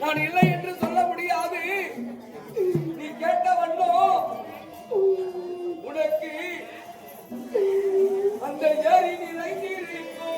நான் இல்லை என்று சொல்ல முடியாது. நீ கேட்ட வண்ணம் உனக்கு அந்த ஏரி நிறைந்திருக்கும்.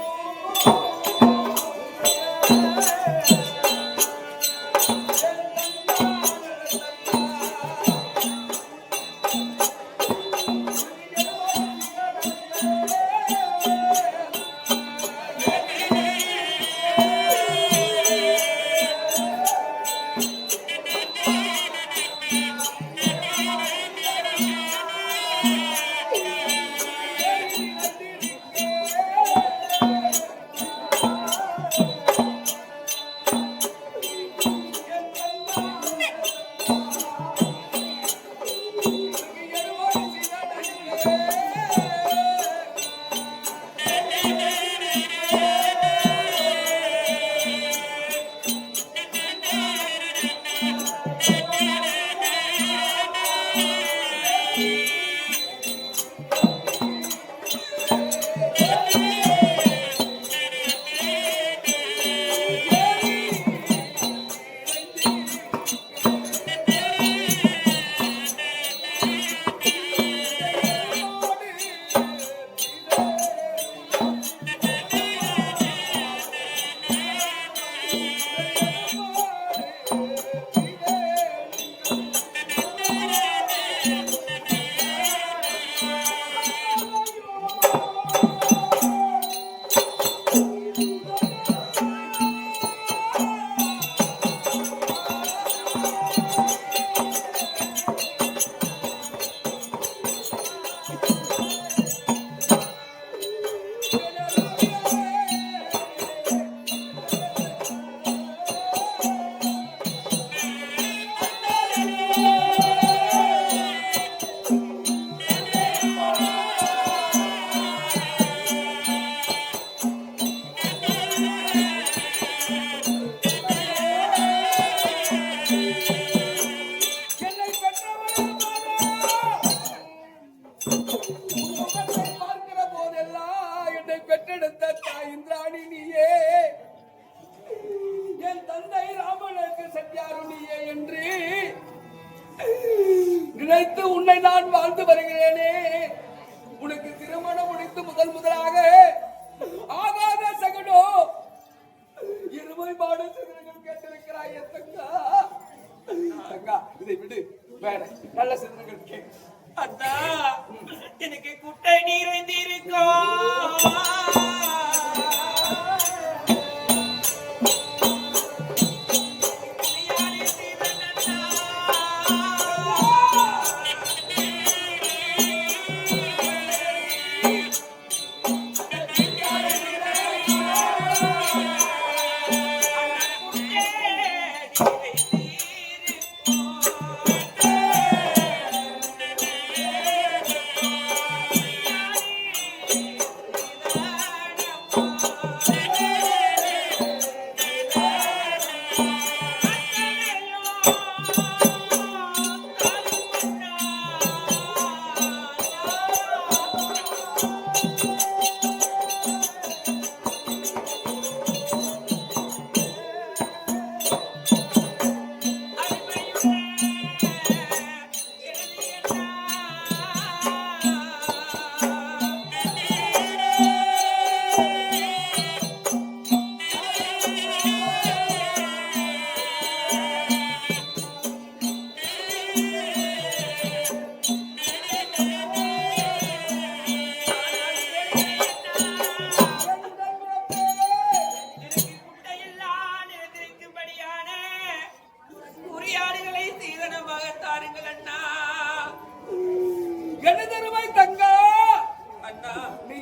பார்க்கிற போதெல்லாம் என்னை பெற்றெடுத்த தாய் இந்திராணி நீயே, என் தந்தை ராமனுக்கு செட்டியாரு நீயே என்று நினைத்து உன்னை நான் வாழ்ந்து வருகிறேனே. உனக்கு திருமணம் முடித்து முதலாக ஆகாத சகனோ இருமை மாடு சிறுவர்கள் கேட்டிருக்கிறாய் தங்கா. தங்கா இதை விடு, வேற நல்ல சிறுவர்கள் கேட்க. அண்ணா, எனக்கு குட்டை நிறைந்திருக்கும்.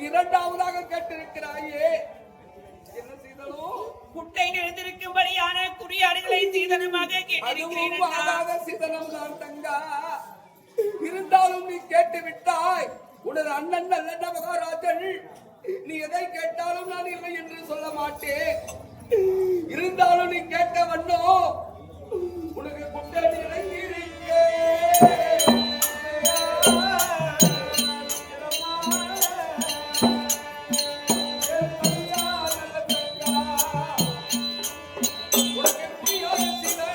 இரண்டாவதாக கேட்டிருக்கிறாயே, என்ன செய்தனும் குட்டை நிறைந்திருக்கும்படியான குறியாடுகளை சீதனமாக கேட்டிருக்கிறேன். சீதனம் தான் தங்கா. இருந்தாலும் நீ கேட்டு விட்டாய். உனது அண்ணன் நல்ல மகாராஜன், நீ எதை கேட்டாலும் நான் இல்லை என்று சொல்ல மாட்டேன். இருந்தாலும் நீ கேட்ட வண்ணோ உனக்கு குட்டை நிறைந்திருக்கேன். உனக்கு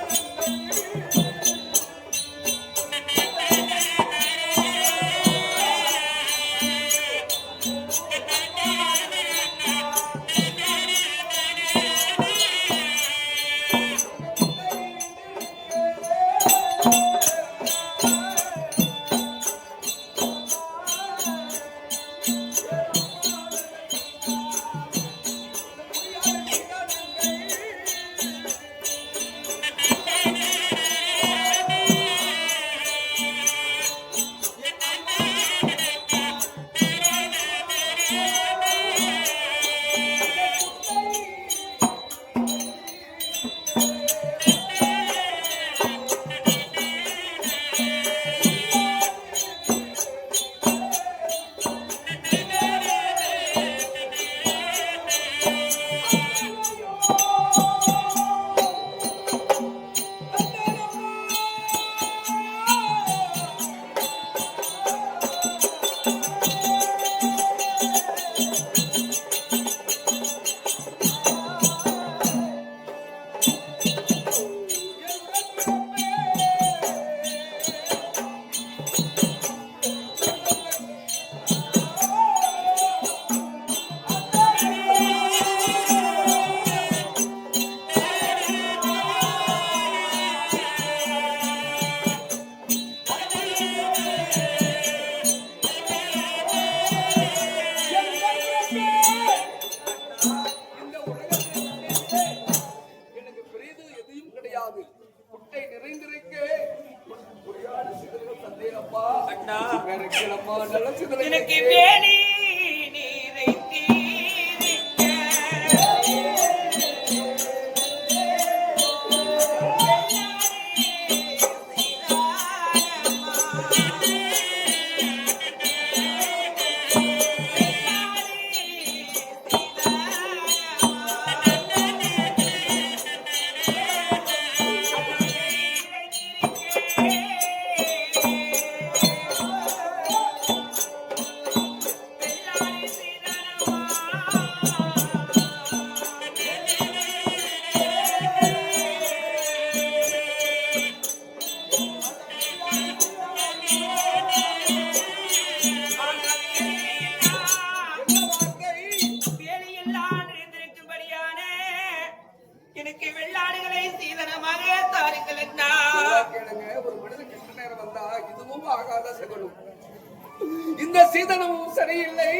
பிரச்சனை இல்லை.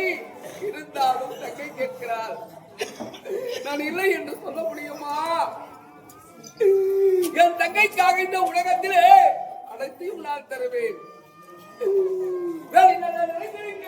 இருந்தாலும் தங்கை கேட்கிறாள். நான் இல்லை என்று சொல்ல முடியுமா? என் தங்கைக்காக இந்த உலகத்திலே அனைத்தையும் நான் தருவேன். வேலை நல்லா நினைக்கிறீங்க.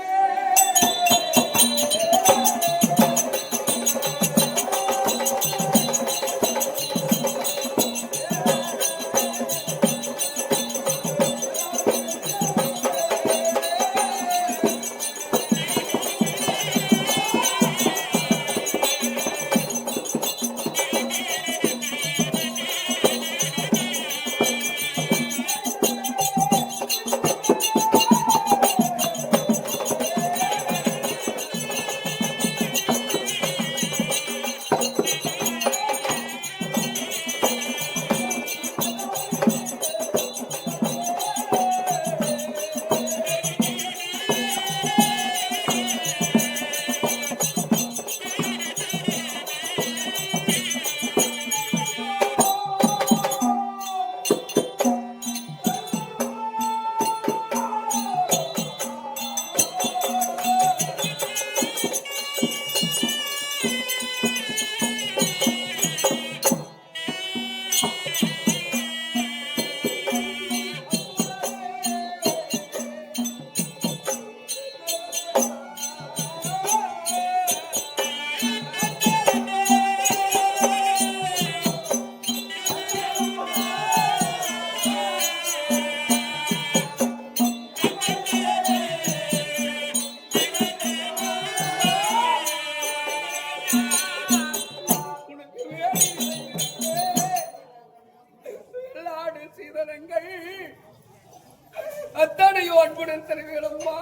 அத்தனையோ அன்புடன் தருவேனம்மா.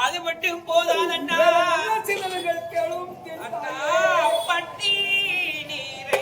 அது மட்டும் போதாது அண்ணா. சிலர்கள் கேளும் அண்ணா பட்டி நீரை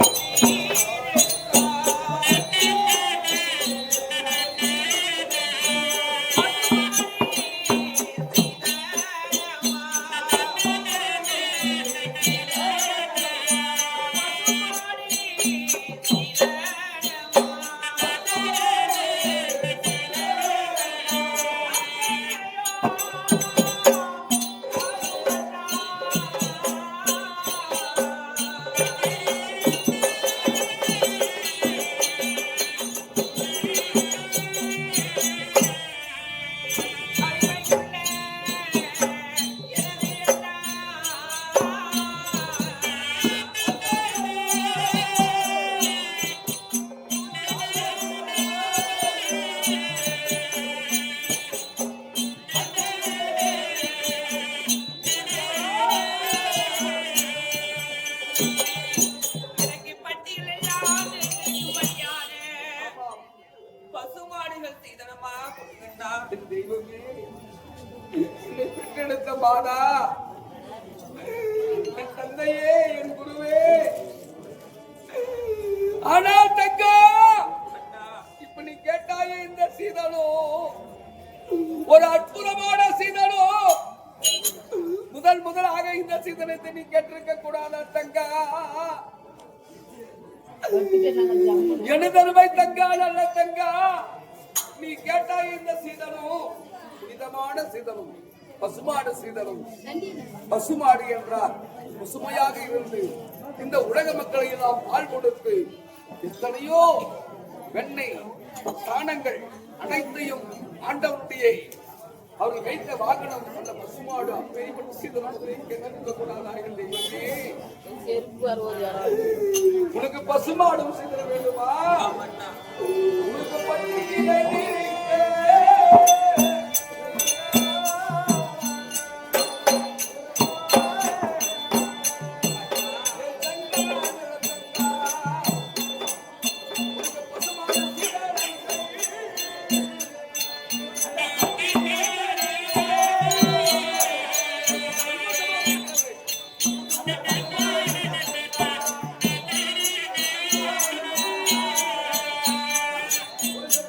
பசுமாடுகள் சீதனமா கொடுக்கின்றா. தெய்வமே, என்னை பெற்றெடுத்த மாதா, என் தந்தையே, என் குருவே. ஆனால் தங்கா, இப்ப நீ கேட்டாயே இந்த சீதனோ ஒரு அற்புதமான சீதனோ. முதலாக இந்த சீதனத்தை நீ கேட்டிருக்க கூடாதா தங்கா? எனதருமை தங்கா, நல்ல தங்கா, நீ கேட்டாய் இந்த சீதனும் மிதமான சீதனும் பசுமாடு சீதனும். பசுமாடு என்றால் பசுமையாக இருந்து இந்த உலக மக்களை எல்லாம் பால் கொடுத்து எத்தனையோ வெண்ணெய் சாணங்கள் அனைத்தையும் ஆண்டவருடைய அவர்கள் வைத்த வாகனம் அந்த பசுமாடு அப்பேற்பட்ட சீதனம் கூடாதா? உனக்கு பசுமாடும் சீதன வேண்டுமா? உனக்கு பற்றி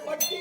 பட்டி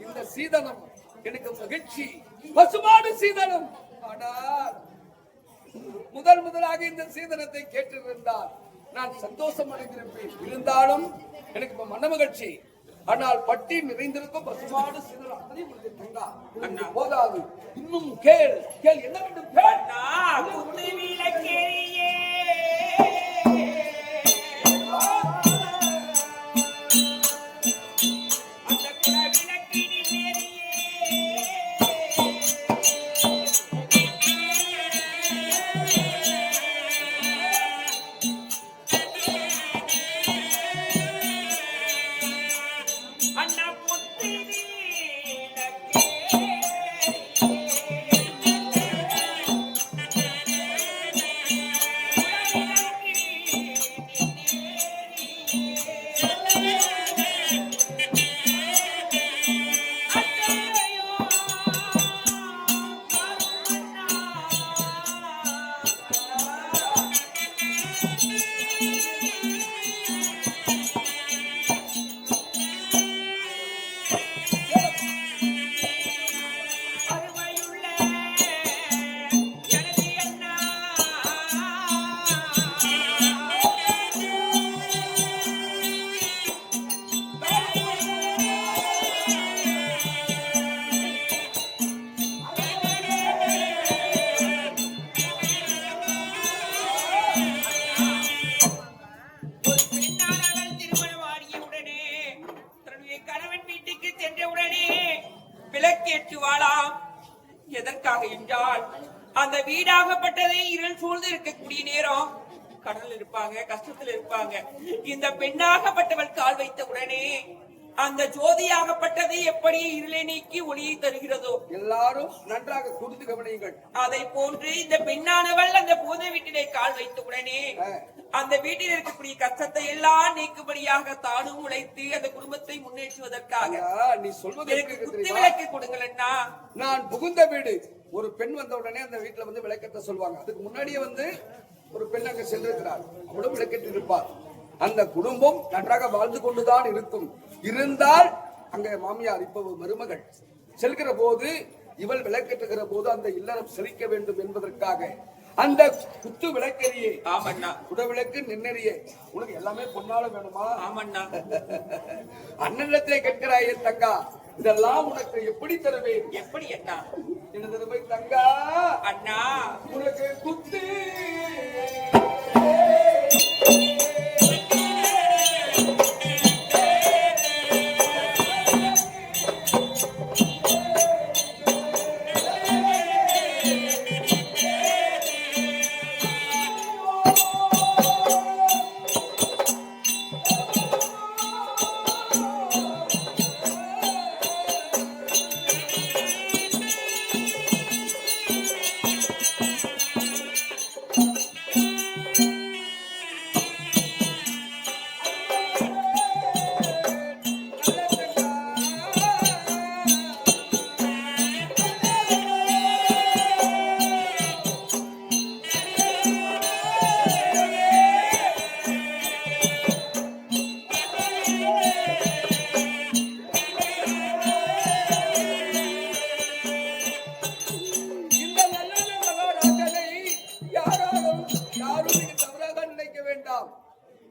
இந்த சீதனம் எனக்கு மகிழ்ச்சி, பசுமாடு சீதனம். ஆனால் முதலாக இந்த சீதனத்தை கேட்டிருந்தால் நான் சந்தோஷம் அடைந்திருப்பேன். இருந்தாலும் எனக்கு இப்ப மன மகிழ்ச்சி. ஆனால் பட்டி நிறைந்திருக்கும் பசுமாடு சீதனம் அதையும் உனக்கு தங்கா போதாது. இன்னும் கேள் கேள், என்ன வேண்டும் கேள். எதற்காக என்றால் அந்த வீடாகப்பட்டதை இருள் சூழ்ந்து இருக்கக்கூடிய நேரம் கடல் இருப்பாங்க, கஷ்டத்தில் இருப்பாங்க. இந்த பெண்ணாகப்பட்டவள் கால் வைத்த உடனே அந்த ஜோதியாகப்பட்டது எப்படி இருளை நீக்கி ஒளியை தருகிறதோ, எல்லாரும் நன்றாக குறித்து கவனியுங்கள். அதை போன்று இந்த பெண்ணானவள் அந்த பூத வீட்டிலே கால் வைத்த உடனே அந்த வீட்டில் இருக்கக்கூடிய கஷ்டத்தை எல்லாம் நீக்கும்படியாக தானும் உழைத்து அந்த குடும்பத்தை முன்னேற்றுவதற்காக நீ சொல்வது குத்து விளக்கு கொடுங்கள் அண்ணா. நான் புகுந்த வீடு, ஒரு பெண் வந்த உடனே அந்த வீட்டுல வந்து விளக்கத்தை சொல்லுவாங்க. அதுக்கு முன்னாடியே வந்து ஒரு பெண் அங்க சென்றிருக்கிறார், அவளும் விளக்கத்தில் இருப்பார். அந்த குடும்பம் நன்றாக வாழ்ந்து கொண்டுதான் இருக்கும். இருந்தால் அங்க மாமியார் இப்ப மருமகள் செல்கிற போது, இவள் விளக்கேற்றுகிற போது அந்த இல்லறம் செழிக்க வேண்டும் என்பதற்காக அந்த குத்து விளக்கெரியே, ஆமண்ணா, குடவிளக்கு நின்னறியே, உனக்கு எல்லாமே பொன்னால வேணுமா? ஆமண்ணா. அண்ணனத்திலே கேட்கிறாயே தங்கா, இதெல்லாம் உனக்கு எப்படி தருவேன்? எப்படி அண்ணா? என்ன தருவேன் தங்கா? அண்ணா, உனக்கு குத்து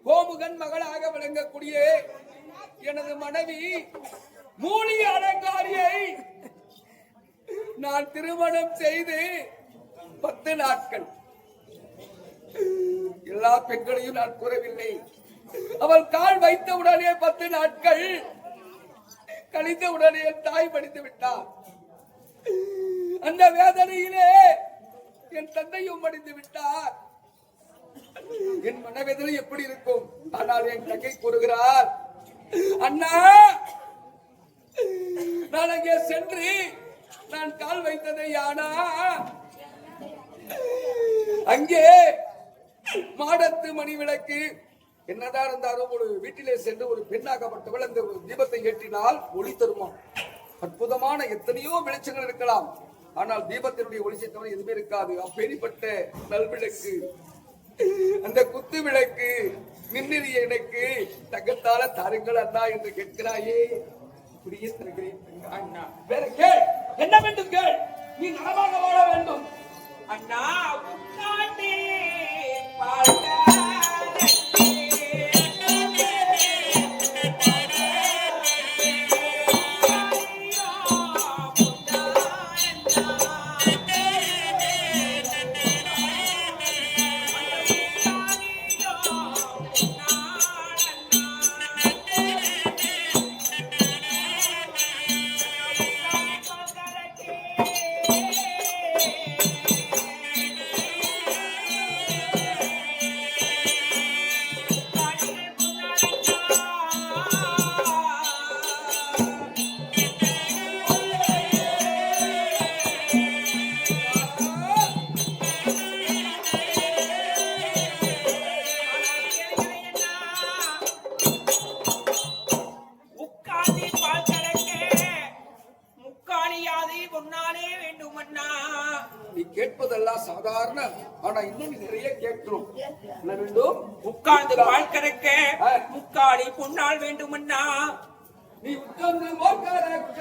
கோமுகன் மகளாக விளங்கக்கூடிய எனது மனைவி மூலி அலங்காரியை நான் திருமணம் செய்து 10 நாட்கள். எல்லா பெண்களையும் நான் கூறவில்லை. அவள் கால் வைத்த உடனே 10 நாட்கள் கழித்த உடனே தாய் படித்து விட்டார். அந்த வேதனையிலே என் தந்தையும் படித்து விட்டார். என் மனவேதனை எப்படி இருக்கும்? ஆனால் என் தங்கை கூறுகிறார், அண்ணா, நான் அங்கே சென்று நான் கால் வைத்ததை ஆனா அங்கே மாடத்து மணி விளக்கு என்னதான் இருந்தாலும் ஒரு வீட்டிலே சென்று ஒரு பெண்ணாகப்பட்டவள் அந்த தீபத்தை ஏற்றினால் ஒளி தருமா. அற்புதமான எத்தனையோ வெளிச்சங்கள் இருக்கலாம், ஆனால் தீபத்தினுடைய ஒளிச்சை தவிர எதுவுமே இருக்காது. அப்பேற்பட்ட நல்விளக்கு, அந்த குத்து விளக்கு மின்னிறிய எனக்கு தங்கத்தால தாருங்கள் அண்ணா என்று கேட்கிறாயே. இப்படியே தருகிறேன் பெண்ணா. அண்ணா வேற கேள், என்ன வேண்டும் கேள். நீ நலமாக வாழ வேண்டும். அண்ணா உட்காண்டே பார்க்க நீ கேட்பதெல்லாம் சாதாரண, ஆனா இன்னும் நீ நிறைய கேட்கணும். என்ன வேண்டும்? உட்கார்ந்து பால் கறக்க முக்காடி பொன்னால் வேண்டுமண்ணா. நீ உட்கார்ந்து பால் கறக்க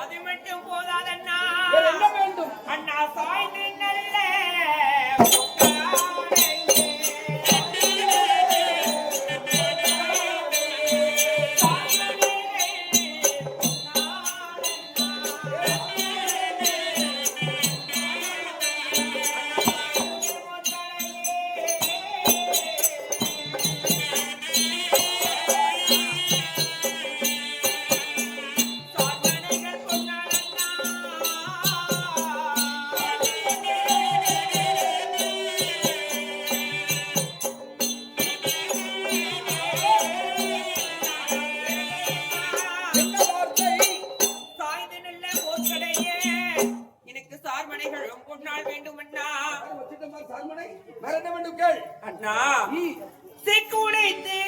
அது மட்டும் போதாதண்ணா. என்ன வேண்டும்? அண்ணா சாய்ந்து நல்ல வேற என்ன வேண்டும் கேள். அண்ணா நீ சிக்குடைத்தே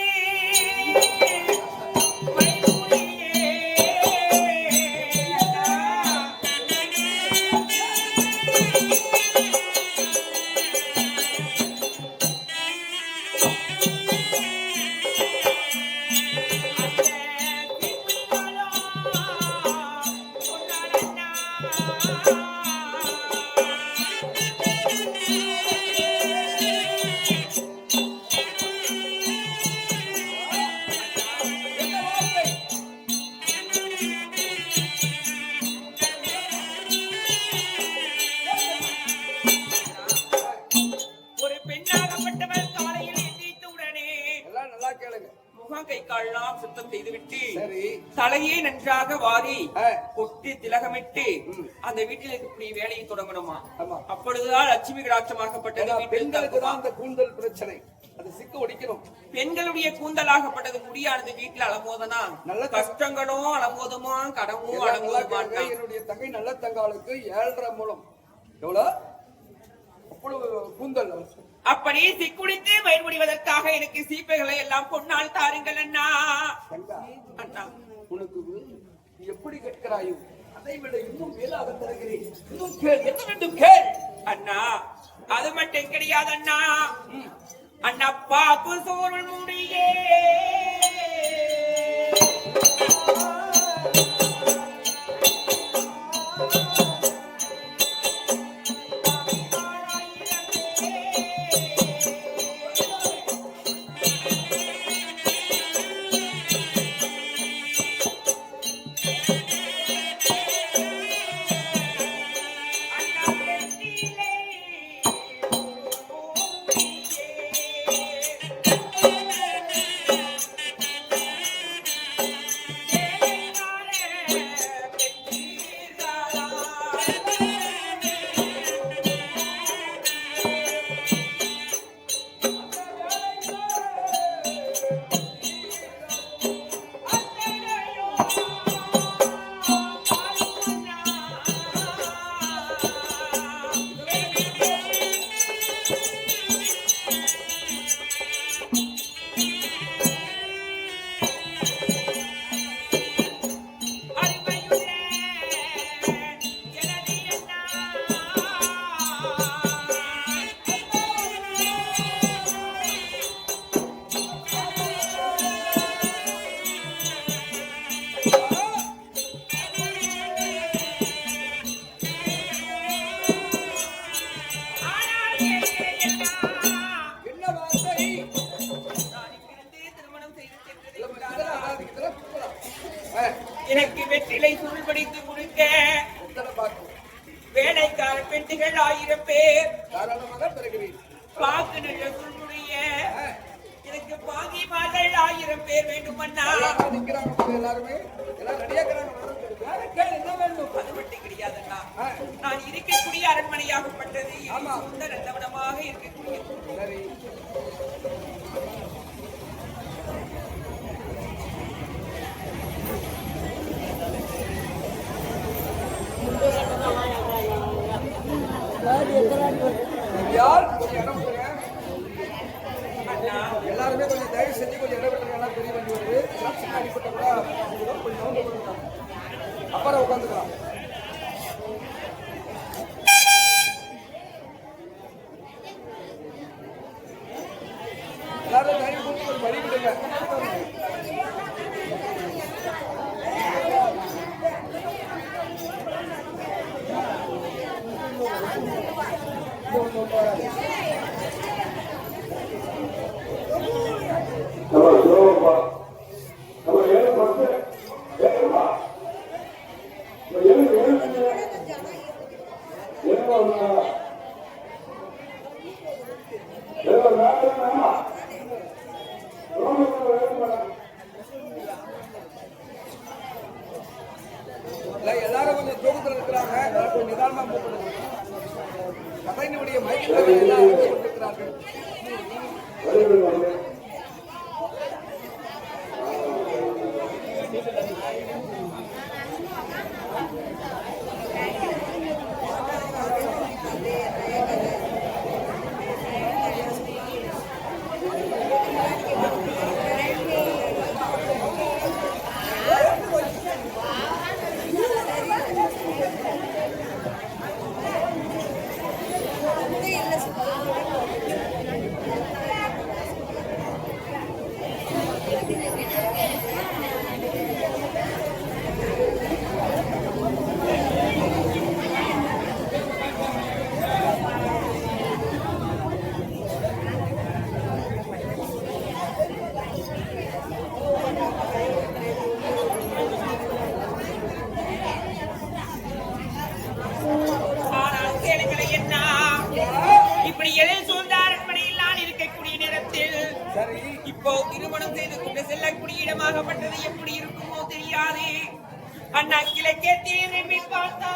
வீடாகப்பட்டவள் காலையில் எந்திரித்த உடனே எல்லாம் நல்லா கேளுங்க. முகம் கை கால்லாம் சுத்தம் செய்துவிட்டு சரி. தலையை நன்றாக வாரி ஆ. பொட்டு திலகமிட்டு அந்த வீட்டில் இருக்கக்கூடிய வேலையை தொடங்கணுமா? ஆமா. அப்பொழுதுதான் லட்சுமி கடாட்சமாகப்பட்டது ஏன்னா வீட்டில் பெண்களுக்கு தங்குமா. தான் அந்த கூந்தல் பிரச்சனை. அது சிக்க ஒடிக்கணும். பெண்களுடைய கூந்தலாகப்பட்டது முடியானது வீட்டுல அலமோதனா நல்ல கஷ்டங்களும் அலமோதுமா கடமும் எல்லாம் நல்லா அலமோதுமா. கேளுங்க. என்னுடைய தங்கை நல்ல தங்காளுக்கு 7.5 மூலம் எவ்வளவு அவ்வளவு கூந்தல். அப்படி சிக்குடித்து மயிர் முடிவதற்காக எனக்கு சீப்பைகளை எல்லாம் பொன்னால் தாருங்கள் அண்ணா. தங்கா, அண்ணா உனக்கு நீ எப்படி கேட்கிறாயோ அதை விட இன்னும் மேலாக தருகிறேன். இன்னும் கேள், என்ன வேண்டும் கேள். அண்ணா அது மட்டும் கிடையாது அண்ணா. அண்ணா பாப்பு சோறு முடியே என்ன வார்த்தை? திருமணம் செய்து சென்றது. இதெல்லாம் கூப்பிடலாம். எனக்கு வெற்றிலை சுருள் படித்து கொடுக்க எத்தனை பாக்கு? வேலைக்கார பெண்டுகள் 1000 பேர் தாராளமாக தருகிறேன். பாக்கு நல்ல சுருளுடைய எனக்கு பாகிமார்கள் 1000 பேர் வேண்டும் அண்ணா. அழகா நிக்கிறாங்க பாரு எல்லாருமே. எல்லாம் ரெடியா இருக்கிறாங்க. வேற கேள், என்ன வேண்டும்? அது மட்டும் கிடையாது அண்ணா. ஆ, நான் இருக்கக்கூடிய அரண்மனையாகப்பட்டது ஆமா. சுந்த நந்தவனமாக இருக்கக்கூடியது. சரி. யார் கொஞ்சம் இடம் கொடுங்க. அண்ணா எல்லாருமே கொஞ்சம் தயவு செஞ்சு கொஞ்சம் இடம் விட்டுருங்க. எல்லாம் பெரிய வண்டி வருது. எல்லாம் சின்ன அடிப்பட்ட கூட கொஞ்சம் நவுந்து கொடுங்க. அப்புறம் உட்காந்துக்கலாம். எல்லாரும் தயவு கொடுத்து ஒரு வழி விடுங்க. எல்லாரும் கொஞ்சம் தூக்கத்தில் இருக்கிறாங்க. கொஞ்சம் நிதானமா போகணும். கதையினுடைய மயக்கத்தில் எல்லாம் இருக்கிறார்கள். சரி இப்போ திருமணம் செய்து கொண்டு செல்லக்கூடிய இடமாகப்பட்டது எப்படி இருக்குமோ தெரியாது. அண்ணா கிழக்கே திரும்பி பார்த்தா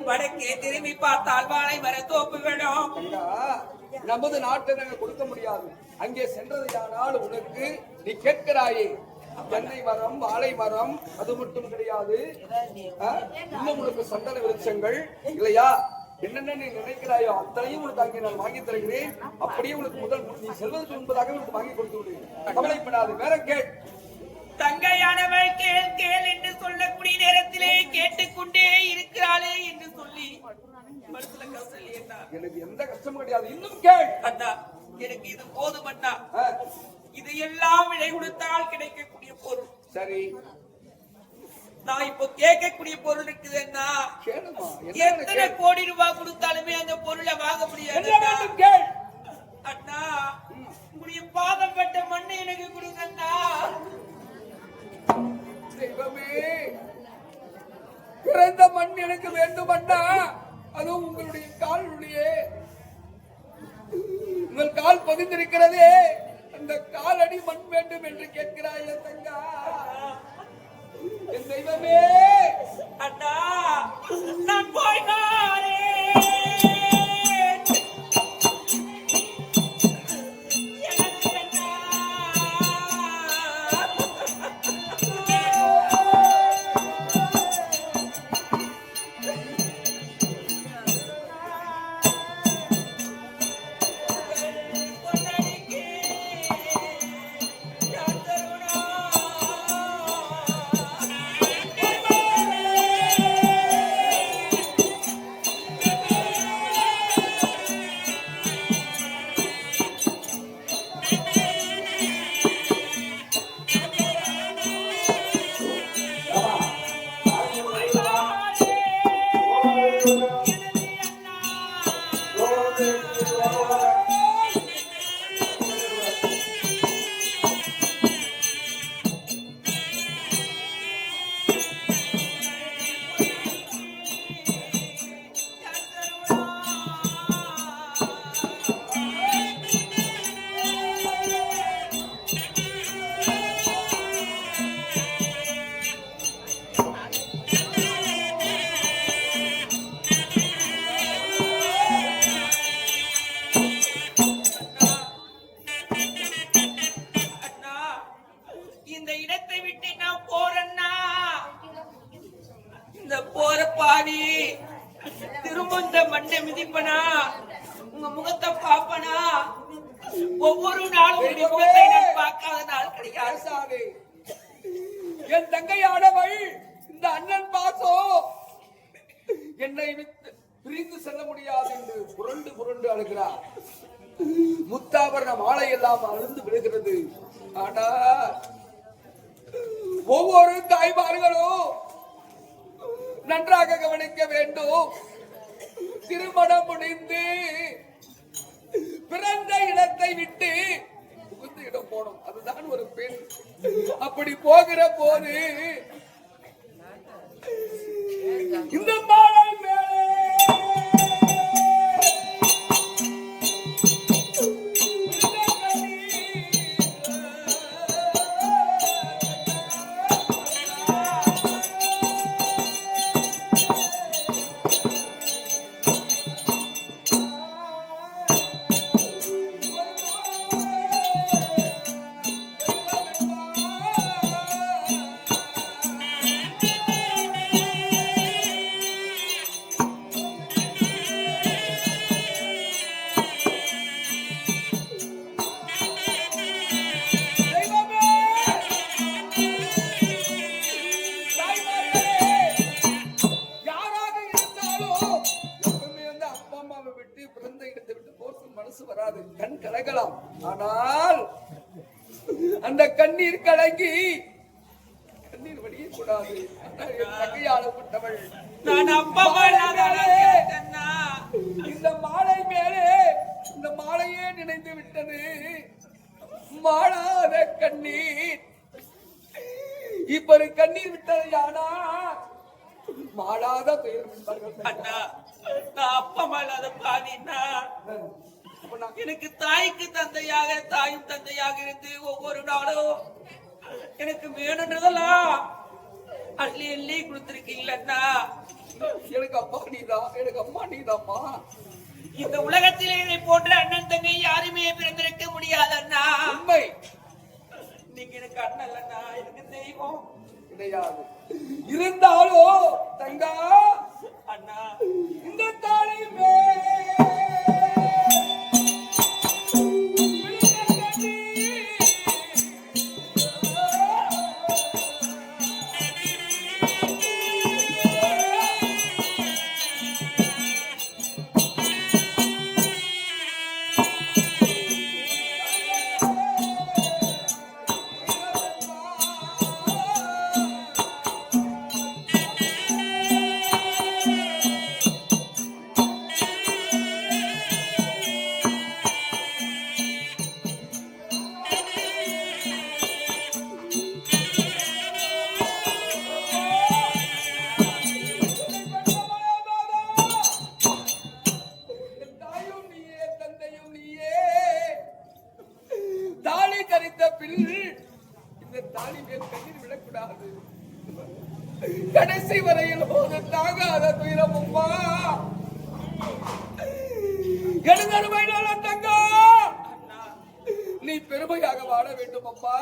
வடக்கே திரும்பி பார்த்தால் வாழை மர தோப்புகளும். நமது நாட்டை நாங்கள் கொடுக்க முடியாது. அங்கே சென்றதையானால் உனக்கு நீ கேட்கிறாயே தென்னை மரம் வாழை மரம் அது மட்டும் கிடையாது, இன்னும் உனக்கு சந்தன விருட்சங்கள் இல்லையா, என்னென்ன நீ நினைக்கிறாயோ அத்தனையும் உனக்கு அங்கே நான் வாங்கி தருகிறேன். அப்படியே உனக்கு முதல் நீ செல்வதற்கு முன்பதாக உனக்கு வாங்கி கொடுத்து விடுவேன். கவலைப்படாது. வேற கேள். தங்கையானவள் கேள் கேள் என்று சொல்லக்கூடிய நேரத்திலே கேட்டுக்கொண்டே இருக்கிறாளே என்று சொல்லி மனசுல கஷ்டம் இல்லையா? எனக்கு எந்த கஷ்டமும் கிடையாது. இன்னும் கேள். அண்ணா எனக்கு இது போதும் அண்ணா. இது எல்லாம் விலை கொடுத்தால் கிடைக்கக்கூடிய பொருள். சரி நான் இப்போ கேட்கக்கூடிய பொருள் இருக்குது அண்ணா. எத்தனை கோடி ரூபாய் கொடுத்தாலுமே அந்த பொருளை வாங்க முடியாது அண்ணா. உங்களுடைய பாதம் பட்ட மண்ணை எனக்கு கொடுங்க அண்ணா. தெய்வமே, பிறந்த மண் எனக்கு வேண்டும் அண்ணா. அதுவும் உங்களுடைய காலுடைய உங்கள் கால் பதிந்திருக்கிறதே, அந்த காலடி மண் வேண்டும் என்று கேட்கிறாய் தங்கா. என் தெய்வமே அண்ணா, நான் போய்காரே மிதிப்பனா உங்க முகத்தை பாப்பனா ஒவ்வொரு நாளும் முகத்தை நான் பார்க்காத நாள் கிடையாது. என் தங்கையானவள் இந்த அண்ணன் பாசம் என்னை விட்டு பிரிந்து செல்ல முடியாது என்று புரண்டு புரண்டு அழுகிறார். முத்தாபரண மாலை எல்லாம் அழுந்து விடுகிறது. ஆனா ஒவ்வொரு தாய்மார்களும் நன்றாக கவனிக்க வேண்டும். திருமணம் முடிந்து இப்படி போகிற போது இந்த மாலை மேலே கண் கலகலாம். ஆனால் அந்த கண்ணீர் கலங்கி கண்ணீர் வடியக்கூடாது. கையாளப்பட்டவள் நான் அப்பா இந்த மாலை மேலே இந்த மாலையே நினைத்து விட்டது. மாளாத கண்ணீர் இப்ப கண்ணீர் விட்டது. யானா மாளாத பெயர் விட்டார்கள். அண்ணா நான் அப்பா இல்லாத பாதினா எனக்கு தாய்க்கு தந்தையாக தாயும் தந்தையாக இருந்து ஒவ்வொரு நாளும் எனக்கு வேணுன்றதெல்லாம் அள்ளி அள்ளி கொடுத்திருக்கீங்களா? எனக்கு அப்பா நீதான், எனக்கு அம்மா நீதாம்மா. இந்த உலகத்திலே இதை போன்ற அண்ணன் தங்கை யாருமே பிறந்திருக்க முடியாது அண்ணா. உண்மை. நீங்க எனக்கு அண்ணன் இல்லைன்னா எனக்கு தெய்வம் கிடையாது. இருந்தாலும் தங்கா அண்ணா இந்த தாலிமே கடைசி வரையில் போது தாங்காத துயரம் அம்மா. எழுதருமையினால தங்கா நீ பெருமையாக வாழ வேண்டும் அம்மா.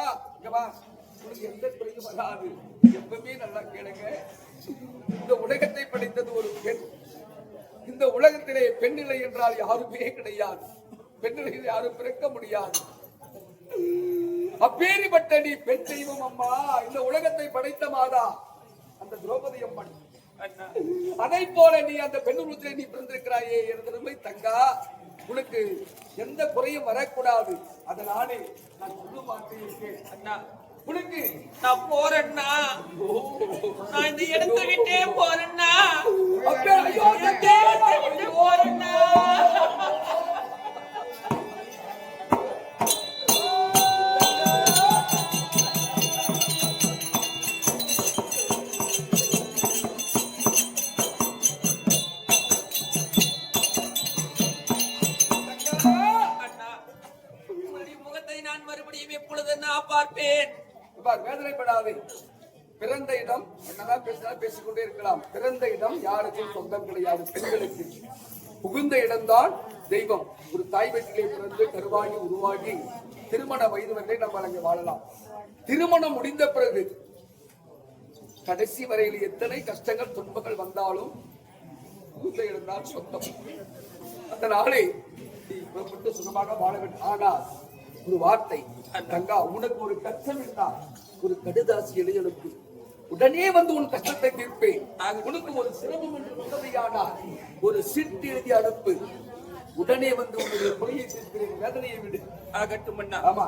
உனக்கு எந்த குறையும் வராது. எப்பவுமே நல்லா கேளுங்க. இந்த உலகத்தை படைத்தது ஒரு பெண். இந்த உலகத்திலே பெண்ணிலை என்றால் யாருமே கிடையாது. பெண்ணிலையில் யாரும் பிறக்க முடியாது. அப்பேரிப்பட்ட நீ பெண் தெய்வம் அம்மா. இந்த உலகத்தை படைத்த மாதா அந்த திரௌபதி அம்மன். அதை போல நீ அந்த பெண் உலகத்திலே நீ பிறந்திருக்கிறாயே என்பதுமை தங்கா. உனக்கு எந்த குறையும் வரக்கூடாது. அதனாலே நான் சொல்ல மாட்டேன் அண்ணா. உனக்கு நான் போறேன்னா நான் இந்த இடத்தை விட்டே போறேன்னா போறேன்னா பார்ப்பேன். வேதனைப்படாதே. பிறந்த இடம் என்னதான் பேசினா பேசிக்கொண்டே இருக்கலாம். பிறந்த இடம் யாருக்கும் சொந்தம் கிடையாது. பெண்களுக்கு புகுந்த இடம்தான் தெய்வம். ஒரு தாய் வீட்டிலே பிறந்து கருவாகி உருவாகி திருமண வயது வரை நம்ம அங்கே வாழலாம். திருமணம் முடிந்த பிறகு கடைசி வரையில் எத்தனை கஷ்டங்கள் துன்பங்கள் வந்தாலும் புகுந்த இடம்தான் சொந்தம். அதனாலே நீ புறப்பட்டு சுகமாக வாழ வேண்டும். ஆனால் ஒரு வார்த்தை தங்கா, உனக்கு ஒரு கஷ்டம் இருந்தால் ஒரு கடுதாசி எழுதி உடனே வந்து உன் கஷ்டத்தை தீர்ப்பேன். உனக்கு ஒரு சிரமம் என்று வந்ததையானால் ஒரு சிட்டு எழுதி அனுப்பு. உடனே வந்து உன்னுடைய குறையை தீர்க்கிறேன். வேதனையை விடு. ஆகட்டும் அண்ணா. ஆமா.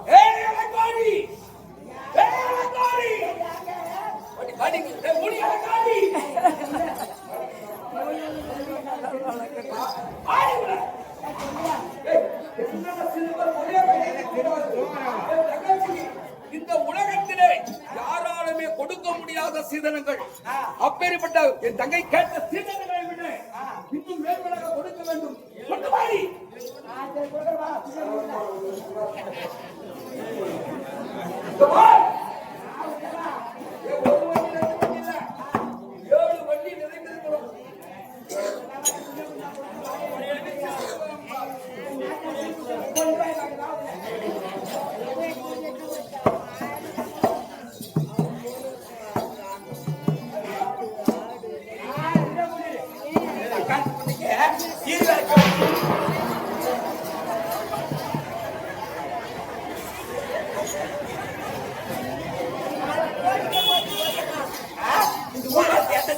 இந்த உலகத்திலே கொடுக்க முடியாத சீதனங்கள். அப்பேற்பட்ட என் தங்கை கேட்ட சீதனங்களை விட இன்னும் மேம்படாக கொடுக்க வேண்டும். கொண்டு வாடி. இங்க வா. ஏழு வண்டி நிறைந்திருக்கணும்.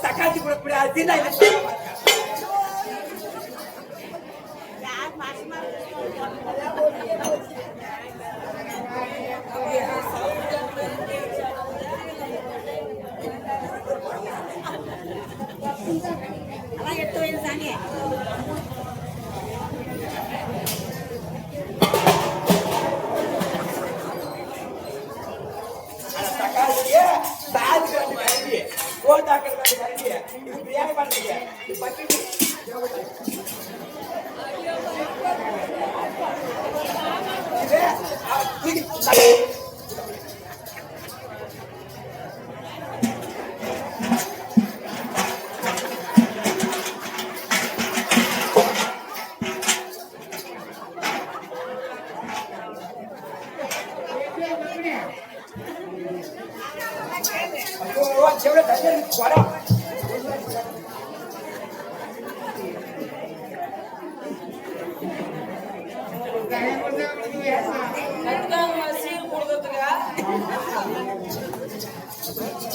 தக்காளி கூடாது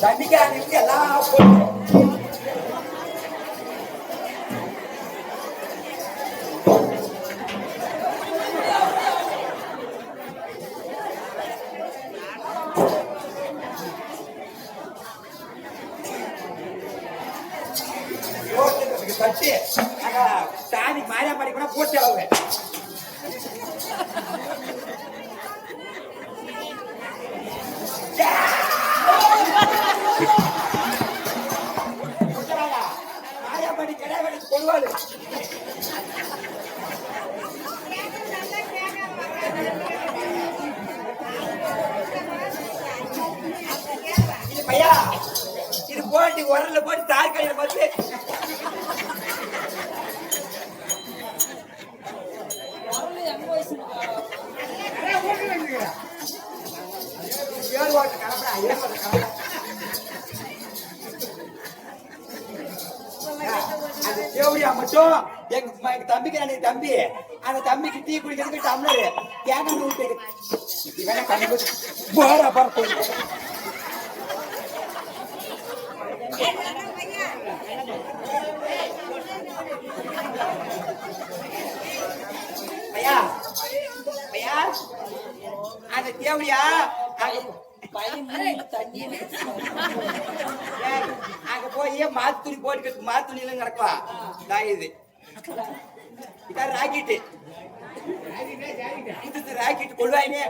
தண்ணிக்கு எல்லாம் தட்டி சாணி மாரியா பாடி கூட போட்டு ஆகுவேன். மாயாபாடி கிடையாது கொள்வாள். இது பையா இது போட்டு உரல்ல போட்டு தார் கையில பார்த்து மட்டும் எங்க தம்பிக்கு நான் தம்பி அந்த தம்பிக்கு டீ குடிக்கிறதுக்கு டம்ளரு கேட்க போற பையா பையா அந்த தேவடியா அங்க போய் மாத்துணி போட்டு மாத்துணில நடக்குவா இது ராக்கெட்டு இது ராக்கெட்டு கொள்வாயினே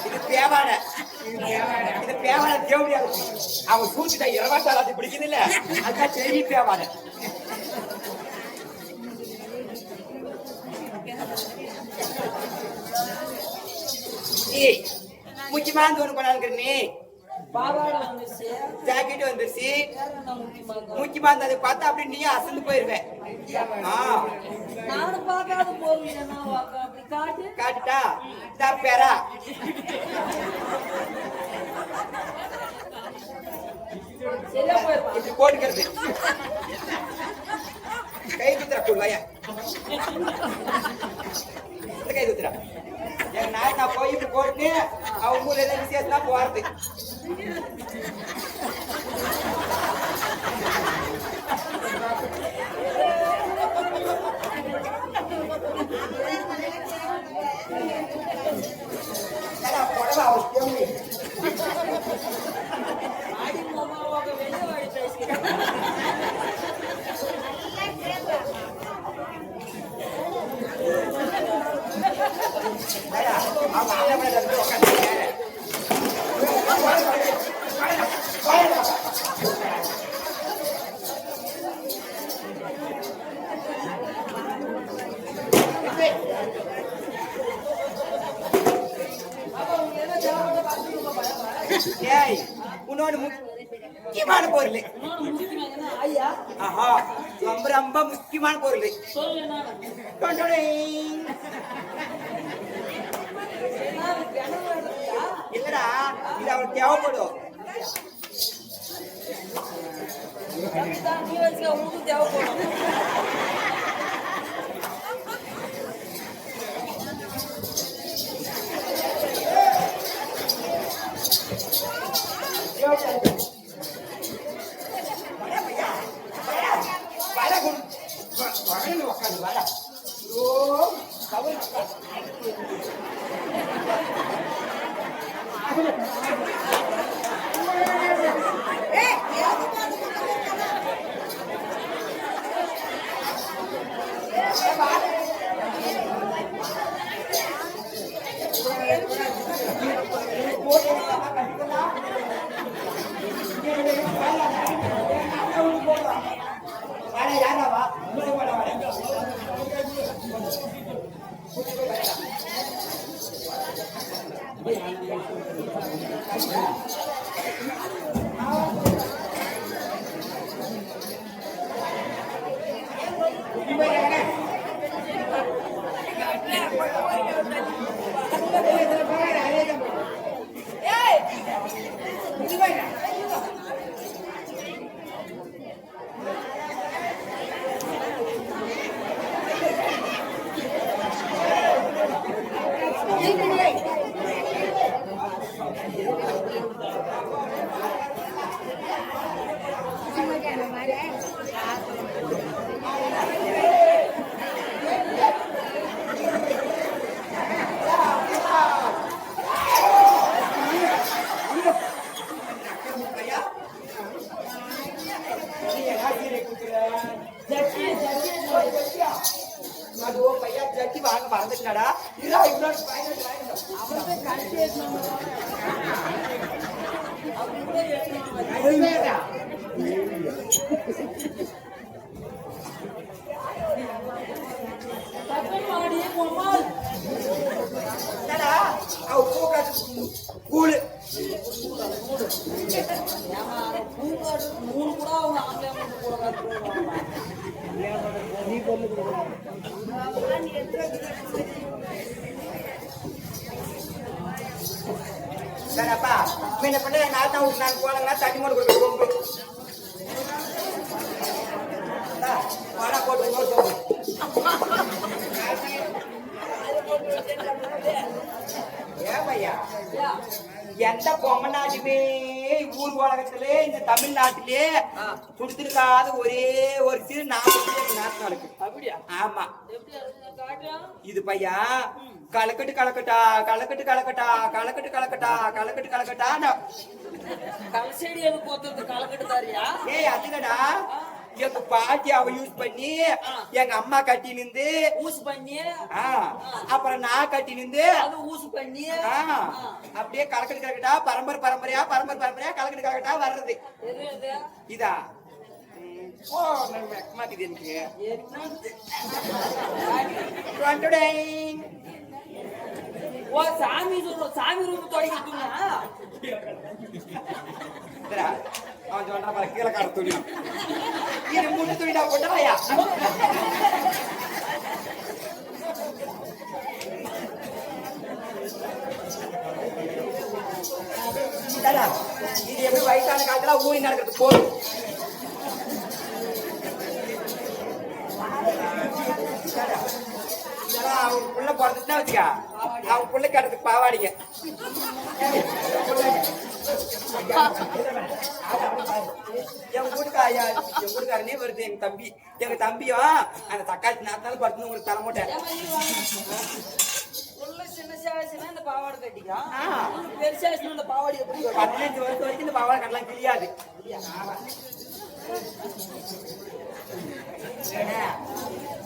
இது பேவாட இது பேவாட தேவடியா அவன் சூழ்ச்சிட்டா 26 பிடிக்குது இல்ல அதுதான் செய்தி பேவாட. முக்கியமான ஒண்ணு பண்ணாங்க நீ ஜாக்கெட் வந்துருச்சு முக்கியமா அதை பார்த்தா அப்படி நீ அசந்து போயிருவேன். காட்டுட்டா பேரா இப்படி போட்டுக்கிறது கை குத்துறா கொள்வாயா கை குத்துறா எங்க நாய் நான் போய் இப்படி போட்டு அவங்க ஊர்ல ஏதாவது விசேஷம்னா போறது. புடவை அவசியம் ஏய் உன்னோட முக்கியமான பொருள். ஆஹா ரொம்ப ரொம்ப முக்கியமான பொருள். இல்லடா இது அவளுக்கு தேவைப்படும். மறந்துட்டாடா கூழு அப்பா என்ன பண்ண நான் போனேன்னா தண்ணி மூணு கொடுக்க போட்டு ஏமையா எந்த பொம்மநாட்டுமே ஊர் உலகத்திலே இந்த தமிழ்நாட்டிலே கொடுத்திருக்காத ஒரே ஒரு சிறு நாட்டுக்கு. அப்படியா? ஆமா. இது பையா கலக்கட்டு கலக்கட்டா கலக்கட்டு கலக்கட்டா கலக்கட்டு கலக்கட்டா கலக்கட்டு கலக்கட்டா கலசேடி கலக்கட்டு தாரியா? ஏய் அதுலடா எங்க பாட்டி அவ யூஸ் பண்ணி எங்க அம்மா கட்டி நின்று ஊசு பண்ணி அப்புறம் நான் கட்டி நின்று ஊசு பண்ணி அப்படியே கலக்கட்டு கலக்கட்டா பரம்பரை பரம்பரையா கலக்கட்டு கலக்கட்டா வர்றது. இதா மாத்திது எனக்கு சாமி சாமி ரூம் தொடங்கிட்டுங்க அவன் சொல்ற மாதிரி கீழே காட துணி இது முட்டு துணிடா போட்டாயா இது எப்படி வயசான காலத்துல ஊழி நடக்கிறது போதும். அவங்க புள்ள பிறந்துச்சுன்னா வச்சுக்கா அவங்க புள்ள கட்டுறதுக்கு பாவாடிங்க எங்க வீட்டுக்காரனே வருது எங்க தம்பியும் அந்த தக்காளி நாத்தாலும் படுத்து உங்களுக்கு தர மாட்டேன். இந்த பாவாடை கட்டிக்கா பெருசா இந்த பாவாடி 15 வருஷம் வரைக்கும் இந்த பாவாடை கட்டலாம் கிளியாது.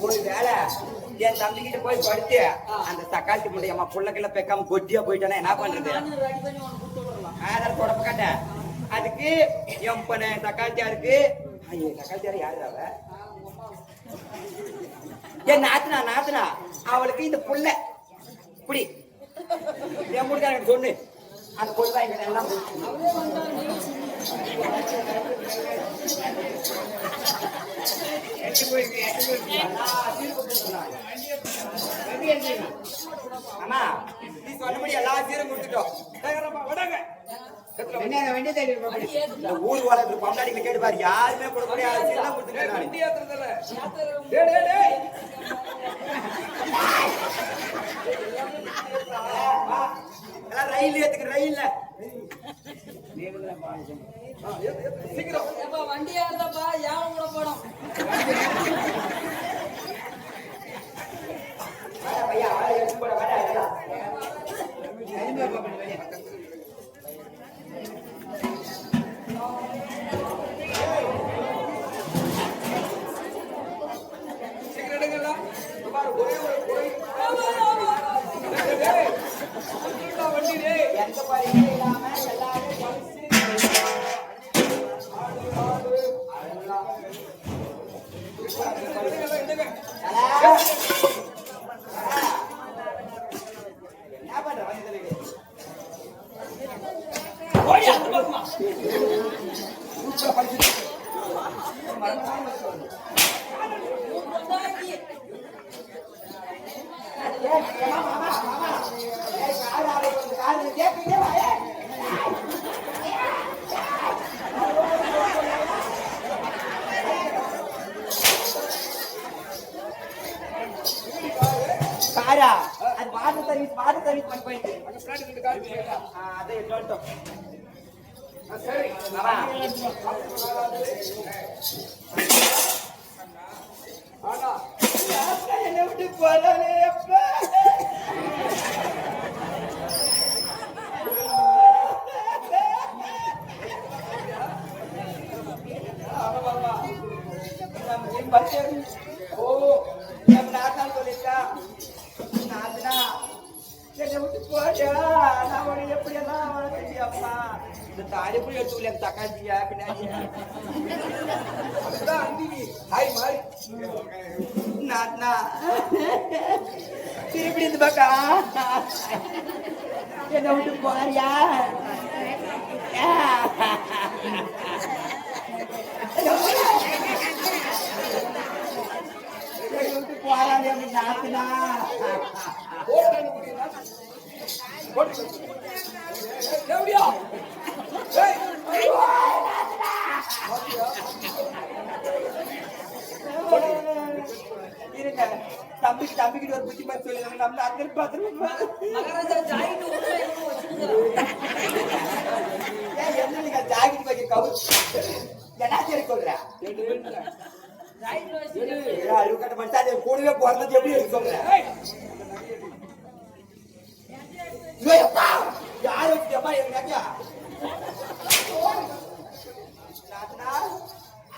ஒரு வேலை என் தம்பி கிட்ட போய் படுத்து அந்த தக்காளி முட்டையம்மா புள்ளக்கெல்லாம் பேக்காம கொட்டியா போயிட்டானா என்ன பண்றது? அதெல்லாம் போட மாட்டேன். அதுக்கு என் பொண்ணு தக்காளியாருக்கு ஐயோ தக்காளியாரு யாரு அவ என் நாத்தனா அவளுக்கு இந்த புள்ள இப்படி என் முடிஞ்சா எனக்கு சொன்னு அந்த பொண்ணு தான் எங்க எல்லாம் ஆமா நீ சொன்னபடி எல்லா சீரும் கொடுத்துட்டோம். இந்த ஊர் வளர்ந்து பண்டாடிகளை கேட்டு பாரு யாருமே கொடுக்கக்கூடிய சீரெல்லாம் கொடுத்துட்டேன் நான். வண்டி ஏத்துறதுல டேய் டேய் டேய் எல்லாம் ரயில் ஏத்துக்கு ரயில்ல சீக்கிரம் ஏப்பா வண்டியா இருந்தாப்பா யாரும் கூட போடும் பையா எடுத்து போட வேண்டாம். சீக்கிரம் எடுங்கடா பாரு ஒரே ஒரு டேய் வண்டி டேய் எந்த பரிசு இல்லாம எல்லாரும் என்ன பண்ற வந்து ஓடி அந்த பக்கமா காரா அது வாட்டர் சர்வீஸ் பண்ணி போயிட்டு அந்த பிளாட் கிட்ட கால் பண்ணிடா அதை சொல்லிட்டோம். சரி ஆமா ஆனா என்ன விட்டு போறானே அப்பா ஓ நம்ம நாட்டால் சொல்லிட்டா நாத்தனா என்னை விட்டு போடா நான் உனக்கு எப்படியெல்லாம் வளர்க்கி அப்பா இந்த தாலி போய் எடுத்து என் தக்காச்சியா பின்னாடியா அதுதான் அந்தினி ஹாய் மாறி நாத்தனா திருப்பி இந்த பக்கம் என்னை விட்டு போறியா போறானே நாத்தனா போட்டு அனுப்புறீங்களா போட்டு எப்படியா ஏய் இருங்க தம்பிக்கிட்ட ஒரு புத்தி பார்த்து சொல்லி நம்ம அந்த பாத்துருப்பா மகாராஜா ஜாயிட்டு உள்ள எதுவும் வச்சுக்கிறான் ஏன் என்ன ஜாக்கெட் வைக்க கவுர் என்ன சரி சொல்ற ஜாயிட்டு வச்சு அழுக்கட்ட மனுஷன் கூடவே பிறந்தது எப்படி இருக்கு சொல்ற யாரு வச்சுப்பா எங்க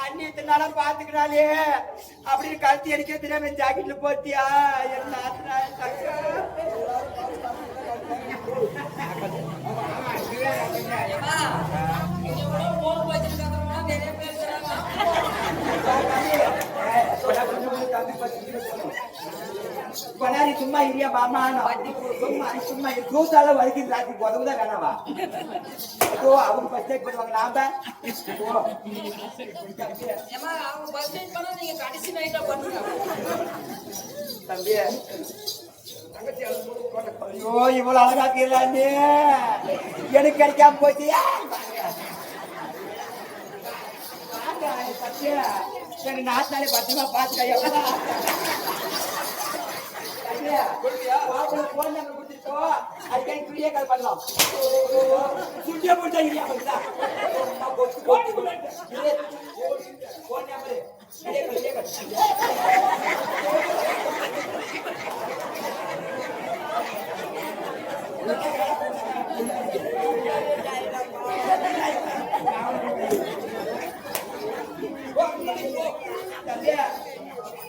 அண்ணி இத்தனை நாளா பாத்துக்கிறாளே அப்படின்னு கழுத்தி அடிக்க தெரியாம ஜாக்கெட்ல போத்தியா என் நாத்தனா போன் வச்சிருக்காங்க நிறைய பேர் இருக்கிறாங்க பண்ணாரி சும்மா இல்லையா மாமா சும்மா கூத்தால வலிக்குது ராத்தி உதவுதான் வேணாவா ஓ அவங்க பஸ்ட் பண்ணுவாங்க நாம ஏமா அவங்க பஸ் ஸ்டாண்ட் பண்ணா நீங்க கடைசி நைட்டா பண்ணுங்க தம்பி ஐயோ இவ்வளவு அழகாக்கிறானே எனக்கு கிடைக்காம போச்சு சத்தியா எனக்கு நாட்டாலே பத்திரமா பாத்துக்கா போன் நம்பர் கொடுத்துருக்கோ அதுக்காக வீடியோ கால் பண்ணலாம் சுண்டியா போட்டா இல்லையா phone number video call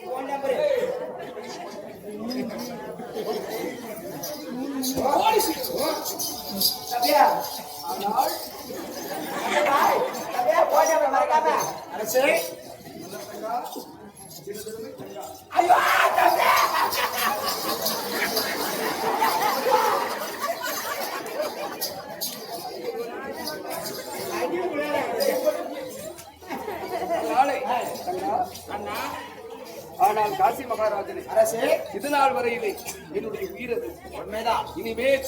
phone number Sathya அப்படியே போட்டே மறக்காம. அரசே ஐயோ தம்பி. நாளை அண்ணா ஆனால் காசி மகாராஜனே, அரசே இது நாள் வரையிலே என்னுடைய உயிர் அது. உண்மைதான். இனிமேல்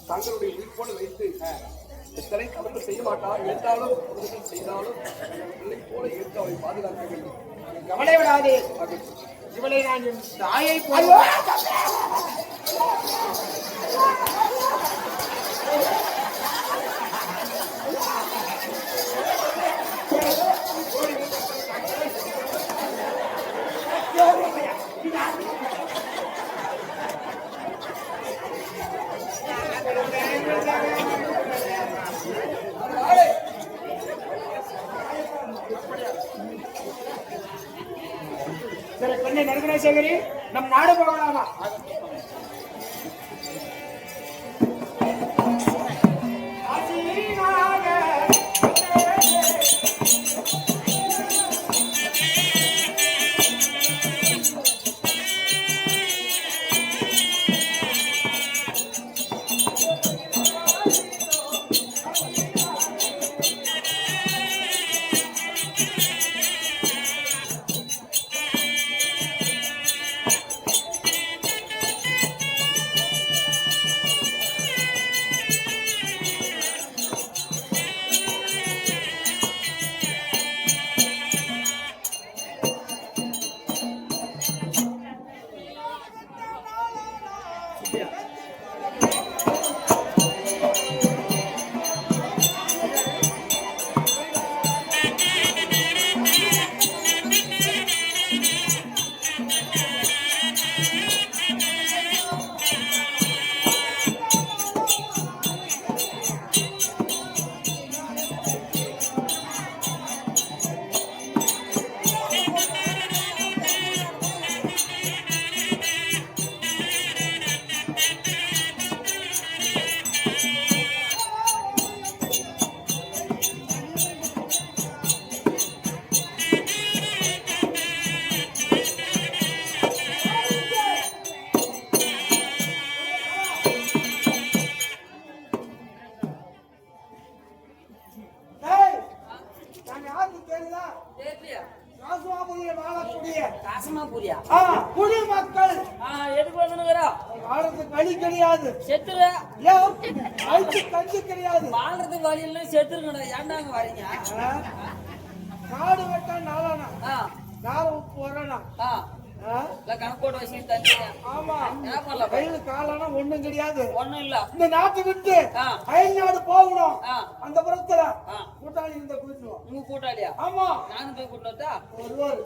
தங்களுடைய உயிர் போல வைத்து எத்தனை தவறு செய்ய மாட்டார். இருந்தாலும் அவர்கள் செய்தாலும் பிள்ளை போல ஏற்று அவளை பாதுகாக்க வேண்டும். கவலை விடாதே. மகிழ்ச்சி. இவளை நான் என் தாயை போல ஐயோ தம்பி. நாளை சரி பெண்ணை நரகணேசகரி நம் நாடு போகலாமா? தெரியலையா? காசமா புரியா? குடிமக்கள் எதுக்கு வந்துனுக்குறா? வாழ்றதுக்கு வழி கிடையாது. செத்துரு. வயிற்று கஞ்சி கிடையாது. வாழ்றதுக்கு வழி இல்லை, செத்துருங்கடா. ஏன்டா அங்க வரீங்க? காடு வெட்டா நாளானா ஆ, கார உப்பு வரனா. ஆ, இல்ல கணக்கு போட்டு வச்சு தண்ணி. ஆமா என்ன பண்ணலாம்? வெயில் காலானா ஒண்ணும் கிடையாது. ஒண்ணும் இல்ல. இந்த நாட்டை விட்டு ஆ. அயல்நாடு போகணும். ஆ. அந்த புறத்துல ஆ. கூட்டாளி இந்த கூட்டணும். உங்க கூட்டாளியா? ஆமா நானும் போய் கூட்டு வரட்டா? ஒருவர்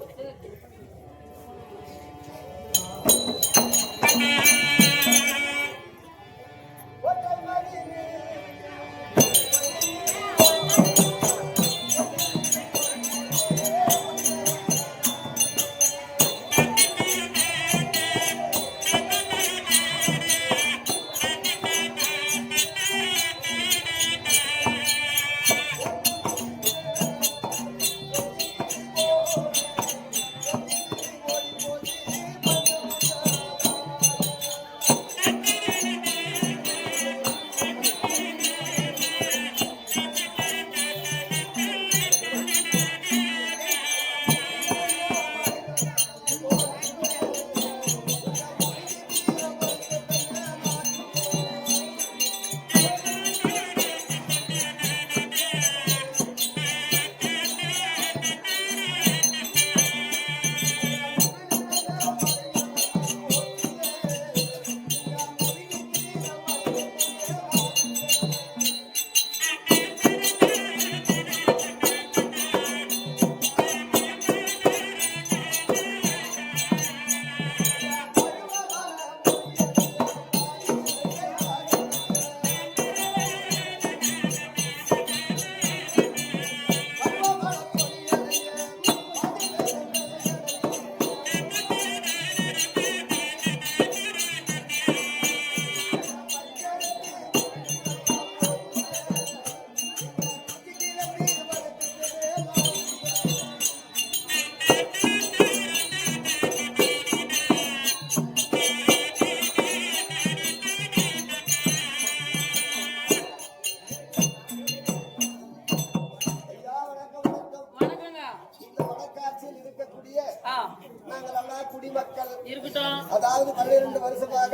அதாவது 12 வருஷமாக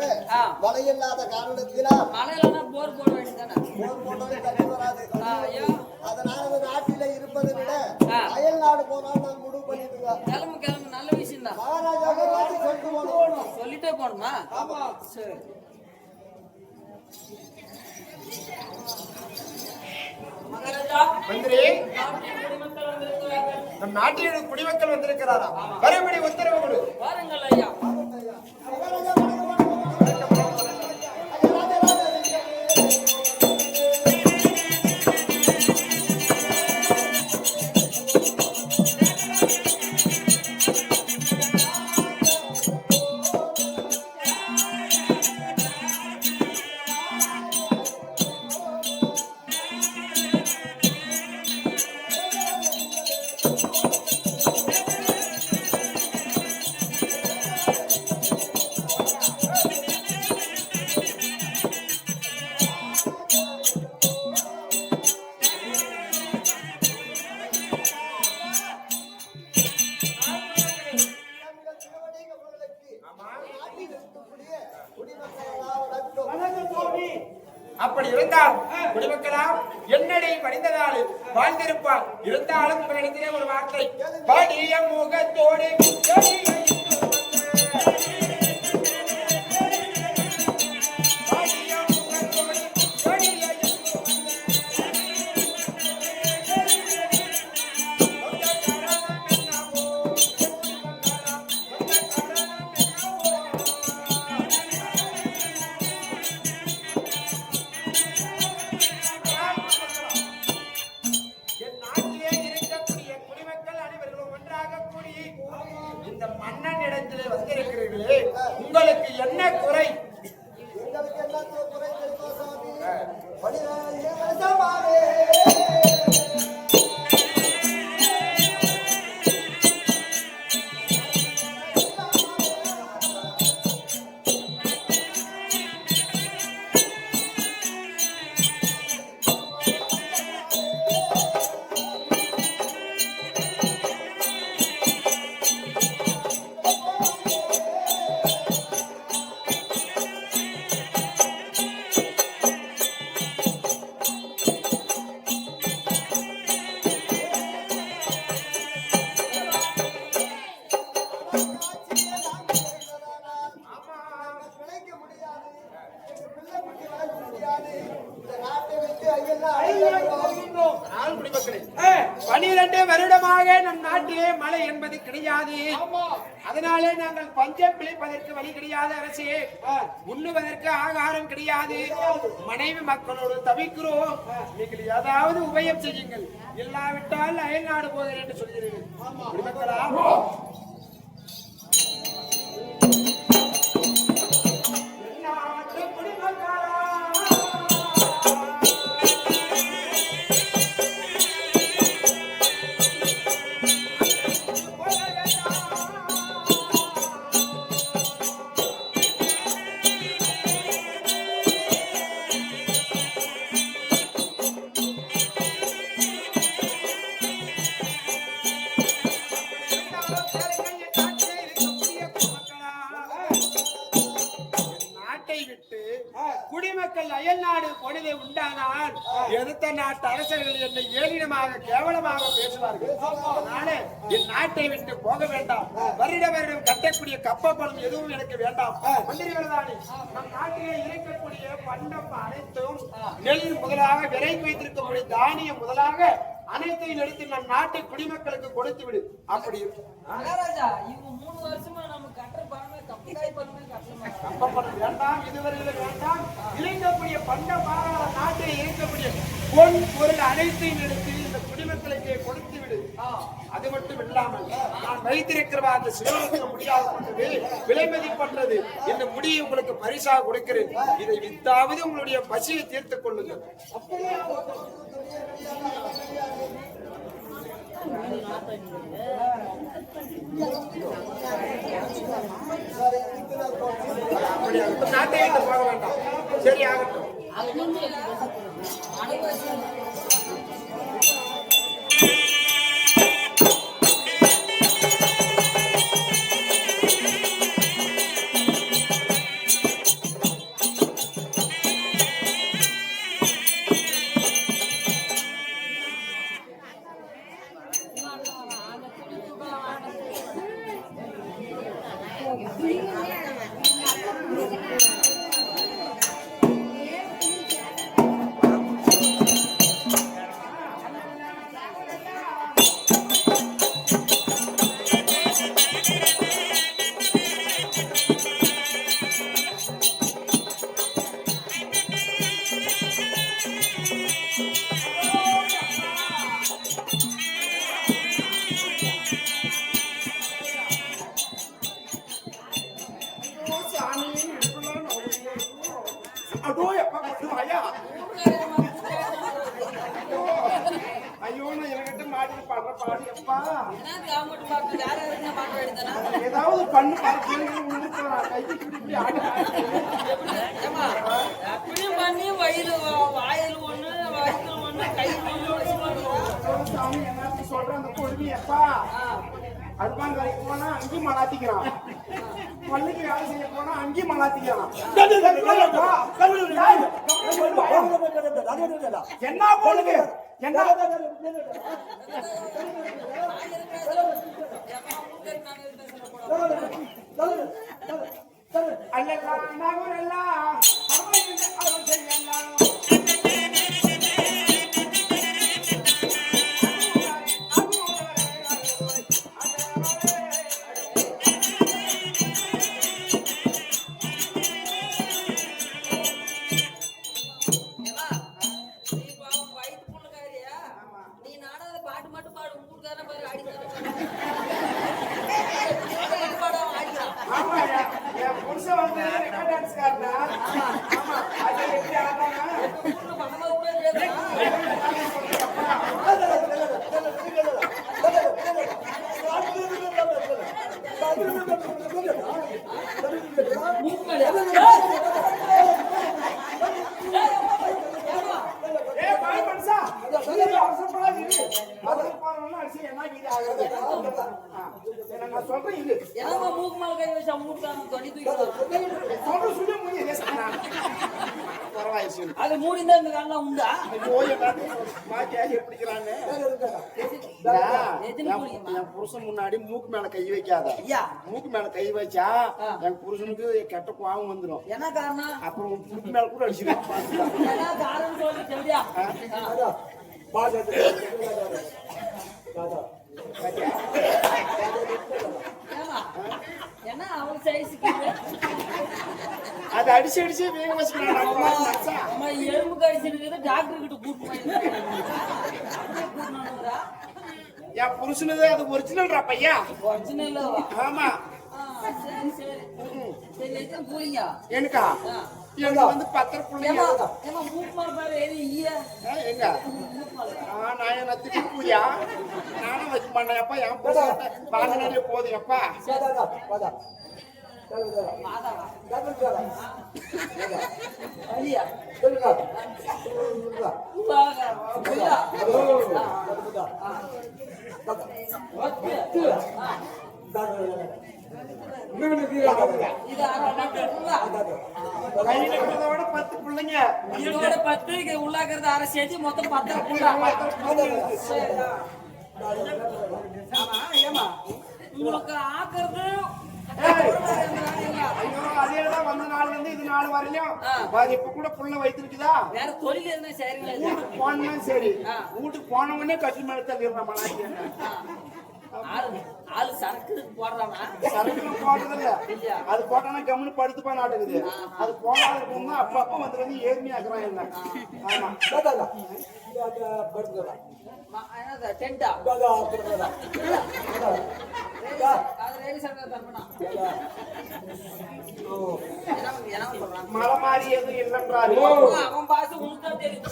மழை இல்லாத காரணத்தினால் மழையிலனா போர் போட வேண்டியதானே போர் போட்டது தண்ணி வராது. ஐயா அதனால நாட்டில இருப்பதை விட அயல் நாடு போனால் நான் முடிவு பண்ணிட்டுங்க. கிளம்பு கிளம்பு நல்ல விஷயம் தான் மகாராஜாவை பார்த்து சொல்லிட்டு போகணும். சொல்லிட்டே போகணுமா ஆமா சரி மகாராஜா மந்திரி, நம் நாட்டில் குடிமக்கள் வந்திருக்கிறாரா? வரும்படி உத்தரவு கொடு. வாருங்கள் ஐயா அப்படி இருந்தால் குடிமக்களாம் என்னடை படிந்ததால் வாழ்ந்திருப்பார். இருந்தாலும் உங்களிடத்திலே ஒரு வார்த்தை, படிய முகத்தோடு இந்த மன்னன் இடத்திலே வந்திருக்கிறீர்களே, உங்களுக்கு என்ன குறை? எங்களுக்கு என்ன குறை தெரியுமா சாமி? 12 வருஷமாவே ஆனால் குடிமக்களே, 12 வருடமாக நம் நாட்டிலே மழை என்பது கிடையாது. அதனாலே நாங்கள் பஞ்சம் பிழைப்பதற்கு வழி கிடையாது. அரசே, உண்ணுவதற்கு ஆகாரம் கிடையாது. மனைவி மக்களோடு தவிக்கிறோம். நீங்கள் ஏதாவது உபயம் செய்யுங்கள், இல்லாவிட்டால் அயல் நாடு போகிறேன் என்று சொல்கிறீர்கள். குடிமக்களா, குடிமக்கள் அயல் நாடு பொழுது உண்டானால் எதிர்த்த நாட்டு அரசர்கள் என்னை ஏளினமாக கேவலமாக பேசுவார்கள். அதனால என் நாட்டை விட்டு போக வேண்டாம். வருட வருடம் கட்டக்கூடிய கப்பப்பணம் எதுவும் எனக்கு வேண்டாம். மந்திரிகளே, நம் நாட்டிலே இருக்கக்கூடிய பண்டம் அனைத்தும் நெல் முதலாக விரைந்து வைத்திருக்கக்கூடிய தானியம் முதலாக அனைத்தையும் எடுத்து நம் நாட்டு குடிமக்களுக்கு கொடுத்து விடு. அப்படி மகாராஜா இவங்க 3 வருஷமா நம்ம கட்டுற பணமே கப்பக்காய் பணமே கட்டணும். கப்பப்பணம் வேண்டாம், இதுவரையில வேண்டாம். இருக்கக்கூடிய பண்ட பாராள நாட்டில் இருக்கக்கூடிய பொன் பொருள் அனைத்தையும் எடுத்து இந்த குடிமக்களுக்கு கொடுத்து விடு. அது மட்டும் இல்லாமல் நான் வைத்திருக்கிற அந்த சிவனுக்கு முடியாதது, விலை மதிப்பற்றது இந்த முடியை உங்களுக்கு பரிசாக கொடுக்கிறேன். இதை வித்தாவது உங்களுடைய பசியை தீர்த்துக் கொள்ளுங்கள். நாட்டை விட்டு போக வேண்டாம். சரி, ஆகட்டும். அதோ எப்பா ஐயா ஐயோ நான் என்கிட்ட மாட்டி பாடுற பாடு எப்பா ஏதாவது பண்ணு கைக்கு இப்படி ஆடி அப்படியும் பண்ணி வயிறு வாயில் ஒண்ணு வயிற்று ஒண்ணு கையில் ஒண்ணு சாமி என்ன சொல்ற அந்த கொடுமை எப்பா அடுப்பான் கரைக்கு போனா அங்கேயும் மலாத்திக்கிறான் பள்ளிக்கு வேலை செய்ய போனா அங்கேயும் மலாத்திக்கிறான் என்ன போடுங்க என்ன அல்லல்லா நகுரல்லா அவன் செய்யலாம் அது மூடிதான் இந்த காலம் உண்டா புருஷன் முன்னாடி மூக்கு மேல கை வைக்காத மூக்கு மேல கை வச்சா என் புருஷனுக்கு கெட்ட கோவம் வந்துடும் என்ன காரணம் அப்புறம் மூக்கு மேல கூட அடிச்சிருக்கேன் என்ன காரணம் சொல்லி சொல்றியா என்ன அவன் சைஸுக்கு அது அடிச்சு அடிச்சு வேக வச்சுக்கிறான் அம்மா எலும்பு கடிச்சிருக்குது டாக்டர் கிட்ட கூட்டு என் புருஷனது அது ஒரிஜினல் பையா ஒரிஜினல் ஆமா சரி சரி சரி எத்தனை கூலிங்க எனக்கா எனக்கு வந்து 10 பிள்ளைங்க மூக்கு மேல பாரு எங்க நான் என்ன திட்டு கூலியா நானும் வச்சு பண்ணேன் அப்பா என் புருஷன் வாங்கினாலே போதும் அப்பா கையில இருக்கிறதோட 10 பிள்ளைங்க இதோட 10 உள்ளாக்குறது அரை சேர்த்து மொத்தம் 10 உங்களுக்கு ஆக்குறது அதேதான் வந்த நாள் வந்து இது நாள் வரையிலும் இப்ப கூட புள்ள வைத்திருக்குதா வேற தொழில் எதுனா சரிங்களா வீட்டுக்கு போனா சரி வீட்டுக்கு போன உடனே கட்டி மேல தள்ளிடுறேன் ஆளு சரக்கு போடுறானா சரக்கு போடுறதில்ல அது போட்டானா கம்முன்னு படுத்துப்பா நாட்டுக்குது அது போனாலும் இருக்கும்னா அப்பப்ப வந்து ஏழ்மையா இருக்கிறான் என்ன ஆமா டென்டா மலை மாறி எதுவும் இல்லைன்றாரு அவன் பாசு உனக்கு தெரியும்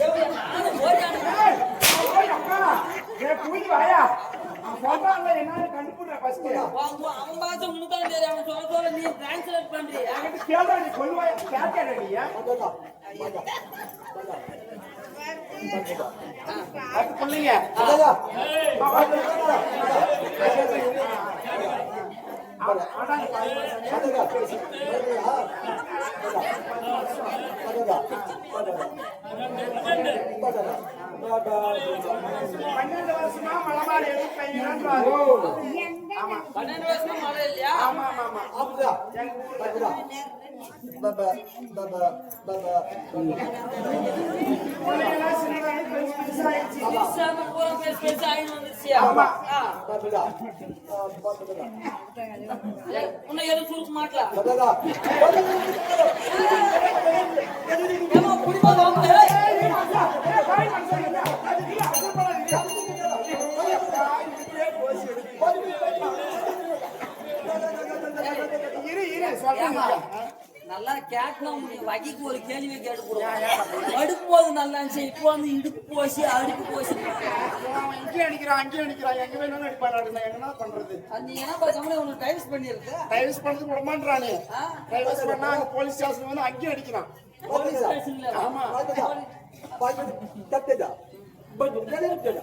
வாயா என்னன்னு கண்டுபிடுறேன் அவன் பாசு உனக்கு தான் தெரியும் அவன் சொல்ல சொல்ல நீ டிரான்ஸ்லேட் பண்றியா கேள்றா நீ கொள்வாயா கேட்கற நீ அது பிள்ளைங்க வருஷமா மலமாரி 12 வருஷமா மழை இல்லையா? ஆமா ஆமா ஆமா அப்படியா? அப்படியா? பாபா பாபா பாபா பிள்ளைங்கெல்லாம் சின்னதாகி பெருசாயிடுச்சு. பெருசாக பூரா பெருசு ஆயின்னு வந்துருச்சு. ஆமா. பாபா உன்னை எதுவும் சுருக்க மாட்டலாம். பாபா ஏம்மா, குடிமா வாங்க. இரு இரு சொல்றேன். நல்லா கேட்கணும். வகைக்கு ஒரு கேள்வி கேட்டு கொடுங்க. அடுப்பு போது நல்லா இருந்துச்சு, இப்போ வந்து இடுப்பு போச்சு அடுப்பு போச்சு. அவன் இங்கே அடிக்கிறான் அங்கே அடிக்கிறான் எங்க வேணாலும் அடிப்பான். நான் என்ன பண்றது? நீ என்ன பார்த்தாமலே உனக்கு டைவர்ஸ் பண்ணிருக்கு. டைவர்ஸ் பண்ணது விடமாட்டானே. டைவர்ஸ் பண்ணா அங்க போலீஸ் ஸ்டேஷன் வந்து அங்கேயும் அடிக்கிறான். போலீஸ் ஸ்டேஷன்ல ஆமா. பாபா தட்டடா பாபா தட்டடா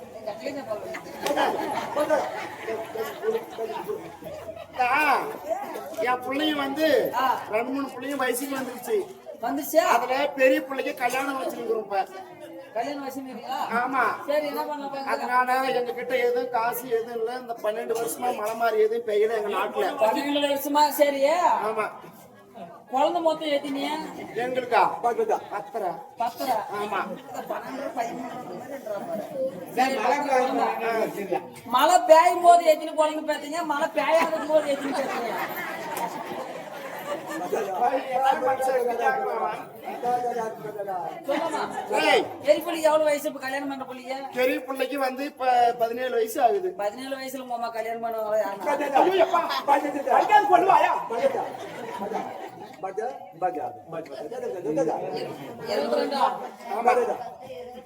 பாபா என் பிள்ளைங்க வந்து 2-3 பிள்ளைங்க வயசுக்கு வந்துருச்சு. வந்துச்சா? அதுல பெரிய பிள்ளைக்கு கல்யாணம் வச்சிருக்கிறோம் இப்ப. கல்யாணம் வச்சுருக்கீங்களா? ஆமா. சரி, என்ன பண்ணலாம்? அதனால எங்க கிட்ட எதுவும் காசு எதுவும் இல்ல. இந்த 12 வருஷமா மழை மாதிரி எதுவும் பெய்யல எங்க நாட்டுல. 12 வருஷமா. சரி, ஆமா. குழந்தை மொத்தம் ஏத்தினியா? எங்களுக்கா பாபா 10. ஆமா. 12, 13. மழை மழை பெய்யும் போது எத்தனை குழந்தை பேத்தீங்க? மழை பெய்யாத போது எத்தனை பேத்தீங்க? சொல்லுமா. பெரிய எவ்வளவு வயசு இப்ப கல்யாணம் பண்ற பிள்ளைங்க? பெரிய பிள்ளைக்கு வந்து இப்ப 17 வயசு ஆகுது. 17 வயசுல உங்க கல்யாணம் பண்ணுவாங்களா? பாபா பாபா பாபா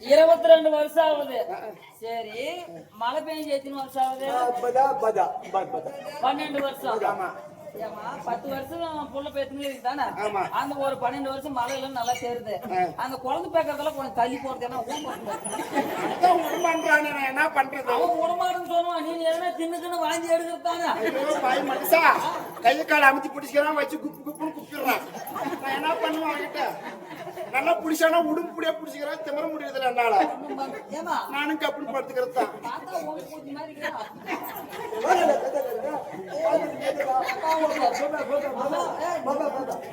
22 வருஷம் ஆகுது. சரி, மழை பெய்ஞ்சு எத்தனை வருஷம் ஆகுது? பாபா பாபா பாபா 12 வருஷம். ஆமா. ஏமா 10 வருஷம் புள்ள பேத்துனே இருக்குதானே? ஆமா. அந்த ஒரு 12 வருஷம் மழையில நல்லா தேருது. அந்த குழந்தை பேக்கறதெல்லாம் கொஞ்சம் தள்ளி போறது. ஏன்னா உடம்பான்றானே நான் என்ன பண்றது? அவன் உடமாடுன்னு சொல்லுவான். நீ எதனா தின்னுக்குன்னு வாங்கி எடுக்கிறதானே? ஐயோ பாய் மனுஷா, கையை காலை அமுத்தி பிடிச்சிக்கிறான், வச்சு குப்பு குப்புன்னு குப்பிடுறான். நான் என்ன பண்ணுவேன் அவன்கிட்ட? நல்லா பிடிச்சானா உடும்பு புடியா பிடிச்சிக்கிறான். திமற முடியறதுல என்னால. ஏமா நானும் கப்படி படுத்துக்கிறது தான். பார்த்தா ஓடி போச்சு மாதிரி இருக்கா?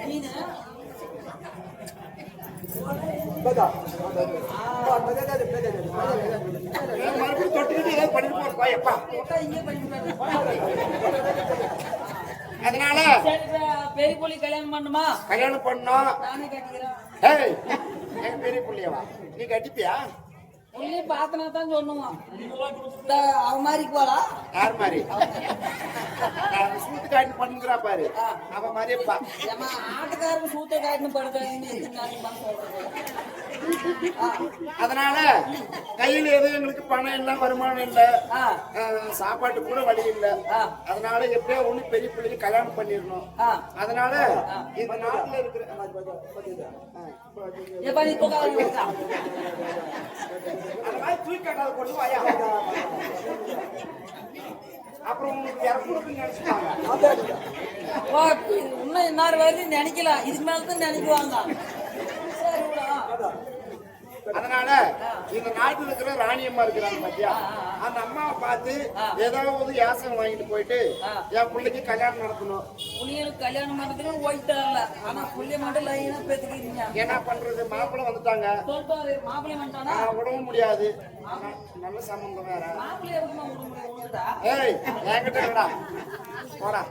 நீனு மறுபடியும் தொட்டுக்கிட்டு ஏதாவது பண்ணிட்டு போறப்பா எப்பா. தொட்டா இங்கே பண்ணிட்டு அதனால சரி, பெரிய புள்ளி கல்யாணம் பண்ணுமா? கல்யாணம் பண்ணோம். நானே கட்டிக்கிறேன். ஏய், எங்க பெரிய புள்ளையவா நீ கட்டிப்பியா? புள்ளி பார்த்தனா தான் சொல்லுவான். அவன் மாதிரி போலா? யார் மாதிரி? சூத்து காட்டி பண்ணுங்கிறா பாரு, அவ மாதிரியேப்பா. ஏமா ஆட்டுக்காரங்க சூத்த காட்டுன்னு படுக்கிறாங்கன்னு அதனால கையில எதுவும் எங்களுக்கு பணம் இல்ல, வருமானம் இல்ல, சாப்பாட்டு கூட வழி இல்ல. அதனால எப்படியோ ஒண்ணு பெரிய பிள்ளைக்கு கல்யாணம் பண்ணிடணும். அதனால இந்த நாட்டுல இருக்கிற எப்ப நீ தூக்காத அந்த மாதிரி தூக்காட்டாத கொண்டு வாயா. அப்புறம் உங்களுக்கு இறக்குறதுன்னு நினைச்சுட்டாங்க. இன்னும் இன்னார் வரைக்கும் நினைக்கலாம். இதுக்கு மேலதான் நினைக்குவாங்க. சரி விடா. அதனால இந்த நாட்டுல இருக்கிற ராணியம்மா இருக்கிறாங்க பாத்தியா, அந்த அம்மாவை பார்த்து ஏதாவது யாசகம் வாங்கிட்டு போயிட்டு என் பிள்ளைக்கு கல்யாணம் நடத்தணும். புள்ளிகளுக்கு கல்யாணம் பண்றதுக்கு போயிட்டாங்கல்ல. ஆனா புள்ளிய மட்டும் லைனா பேத்துக்கிறீங்க. என்ன பண்றது? மாப்பிள்ளை வந்துட்டாங்க. சொல்றாரு மாப்பிள்ளை வந்துட்டானா? விடவும் முடியாது. நல்ல சம்பந்தம் வேற. மாப்பிள்ளை எதுக்குமா விட முடியும்டா? ஏய், என்கிட்ட இல்லடா, போடா.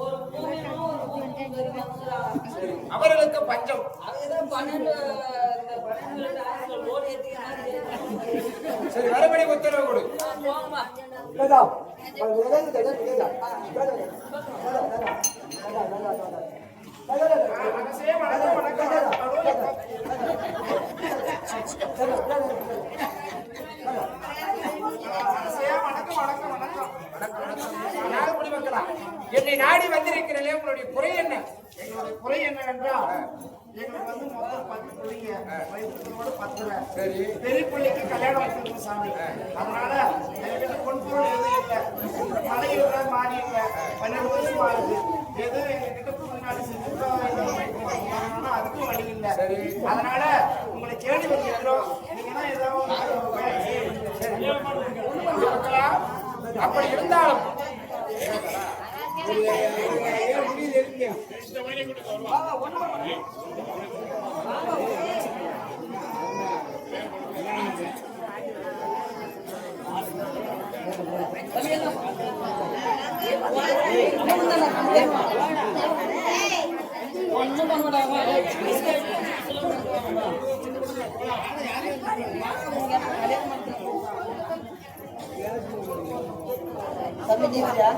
ஒரு பூமியும் ஒரு பூமியும் அவர்களுக்கு பஞ்சம். அதுதான் 12 லோடு ஏத்திக்கிறாங்க. சரி, மறுபடி உத்தரவு கொடு. போங்கம்மா. என்னை நாடி வந்திருக்கிறே, உங்களுடைய குறை என்ன? எங்களுடைய குறை என்னவென்றால் எங்களுக்கு வந்து மொத்தம் 10 பிள்ளைங்க, வயசுகளோட 10. சரி, பெரிய பிள்ளைக்கு கல்யாணம் வச்சிருக்கோம் சாமி. அதனால எங்ககிட்ட பொன்பொருள் எதுவும் இல்லை, மழை இல்லை, மாறி இல்லை, 12 வருஷம் ஆகுது. எதுவும் எங்ககிட்ட முன்னாடி செஞ்சுட்டோம், அதுக்கும் வழி இல்லை. இல்ல அதனால உங்களை தேடி வந்திருக்கிறோம் நீங்க தான் ஏதோ சரி. இருக்கலாம். அப்படி இருந்தாலும் ஒண்ணும் பண்ண மாட்டாங்க. தம்பி நீ வரியா?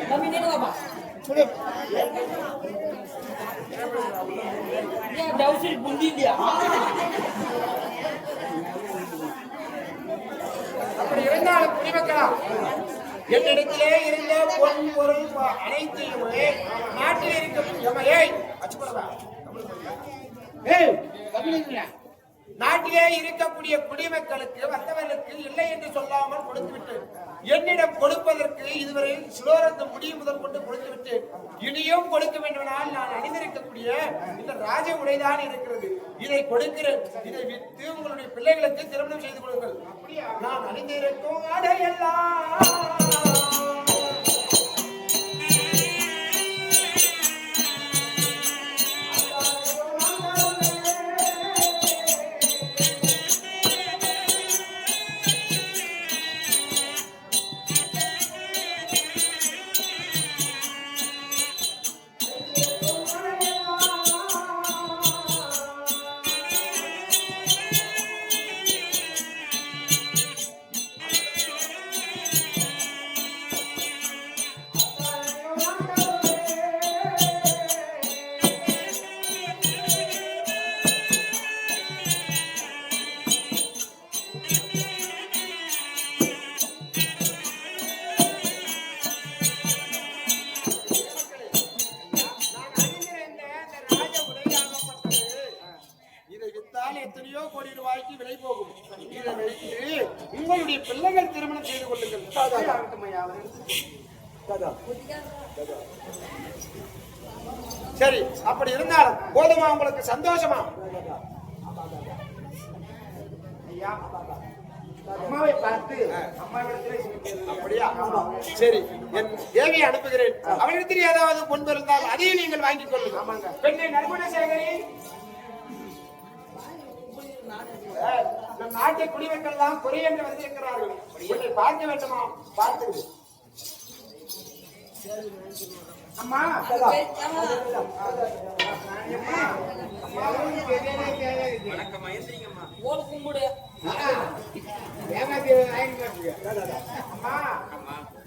தம்பி நீ வாப்பா. ஏன் டவுசர் புந்தி இல்லையா? அப்படி இருந்தாலும் குடிமக்களா என்னிடத்திலே இருந்த பொன் பொருள் அனைத்தையுமே நாட்டில் நாட்டிலே இருக்கக்கூடிய குடிமக்களுக்கு வந்தவர்களுக்கு இல்லை என்று சொல்லாமல் கொடுத்துவிட்டு என்னிடம் கொடுப்பதற்கு இதுவரை சிலோரத்து முடியும் முதல் கொண்டு கொடுத்துவிட்டு இனியும் கொடுக்க வேண்டுமானால் நான் அணிந்திருக்கக்கூடிய இந்த ராஜ உடைதான் இருக்கிறது. இதை கொடுக்கிறேன். இதை விட்டு உங்களுடைய பிள்ளைகளுக்கு திருமணம் செய்து கொடுங்கள். நான் அணிந்திருக்கும் அடையெல்லாம் எத்தனையோ கோடி ரூபாய்க்கு விலை போகும். இதை வைத்து உங்களுடைய பிள்ளைகள் திருமணம் செய்து கொள்ளுங்கள். சரி, அப்படி இருந்தாலும் போதுமா? உங்களுக்கு சந்தோஷமா? ஐயா, அம்மாவை பார்த்து அப்படியா? சரி, என் தேவியை அனுப்புகிறேன். அவளிடத்தில் ஏதாவது முன்பு இருந்தால் அதையும் நீங்கள் வாங்கிக் கொள்ளுங்கள். பெண்ணை நற்குணசேகரி, நம் நாட்டை குடிமக்கள் தான் குறை என்று வந்திருக்கிறார்கள். உன்னை பார்க்க வேண்டுமா? பார்த்து அம்மா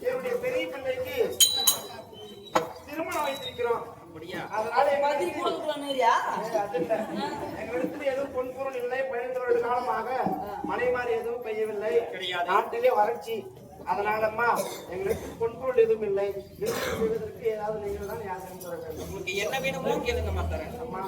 என்னுடைய பெரிய பிள்ளைக்கு திருமணம் வைத்திருக்கிறோம். அதனால எங்களிடத்தில் எதுவும் பொன்பொருள் இல்லை. 15 வருட காலமாக மழை மாறி எதுவும் பெய்யவில்லை. நாட்டிலே வறட்சி. அதனாலம்மா எங்களுக்கு பொன்பொருள் எதுவும் இல்லை. செய்வதற்கு ஏதாவது நீங்கள் தான் யாரும் தர வேண்டும். உங்களுக்கு என்ன வேணுமோ கேளுங்கம்மா, தரேன். அம்மா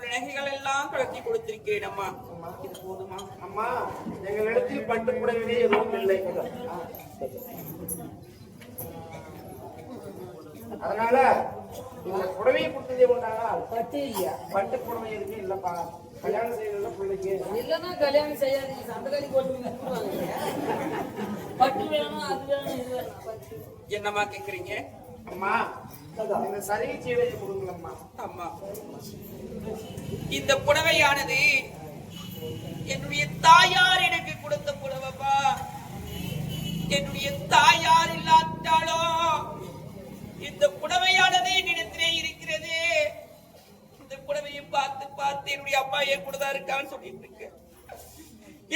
போன்ற நகைகள் எல்லாம் கலத்தி கொடுத்திருக்கிறேன் அம்மா. இது போதுமா? அம்மா எங்களிடத்தில் பட்டு புடவையே எதுவும் இல்லை. அதனால இந்த புடவையை கொடுத்ததே உண்டானால் பட்டு இல்லையா? பட்டு புடவை எதுவுமே இல்லப்பா. கல்யாணம் செய்யறதுல பிள்ளைக்கு இல்லைன்னா கல்யாணம் செய்யாதீங்க, சந்தகாரி போட்டு விட்டுருவாங்க. பட்டு வேணும், அது வேணும், இது வேணும். பட்டு. என்னம்மா கேக்குறீங்க? அம்மா இந்த சரிகை சீடையை கொடுங்களம்மா. அம்மா, இந்த புடவையானது என்னுடைய தாயார் எனக்கு கொடுத்த புடவைப்பா. என்னுடைய தாயார் இல்லாட்டாலோ இந்த புடவையானது என்னிடத்திலே இருக்கிறது. இந்த புடவையை பார்த்து பார்த்து என்னுடைய அப்பா என் கூட தான் இருக்கான்னு சொல்லிட்டு இருக்கு.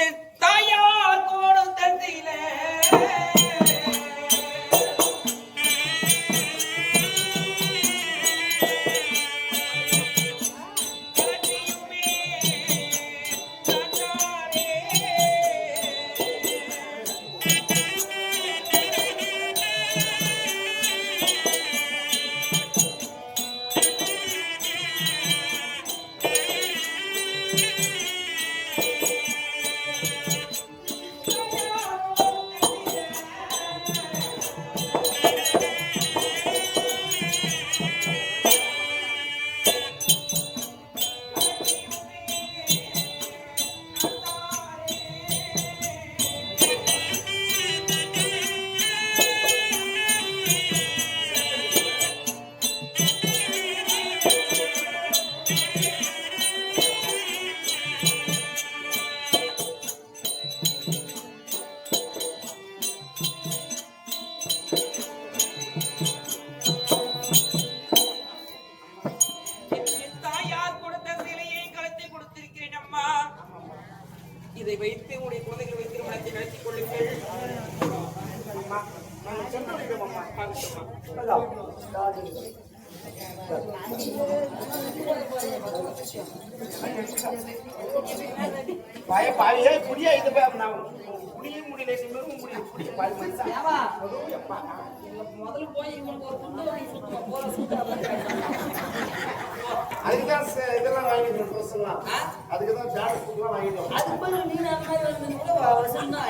என் தாயார் கோடும் தந்தையில இதை வைத்து உடைய குழந்தைகள் வைத்து திருமணத்தை நடத்திக் கொள்ளுங்கள். பாயே புடியா இது புடியும் முடியல புடிய பாய் முதல்ல போய் இவங்களுக்கு ஒரு துண்டு வாங்கி சுத்தமா போற சுத்தம். அதுக்குதான் இதெல்லாம் வாங்கிட்டு ட்ரெஸ்லாம். அதுக்குதான் ஜாக்கெட் வாங்கிட்டோம். அது பதில் நீ அந்த மாதிரி வந்து கூட வருஷம் தான்.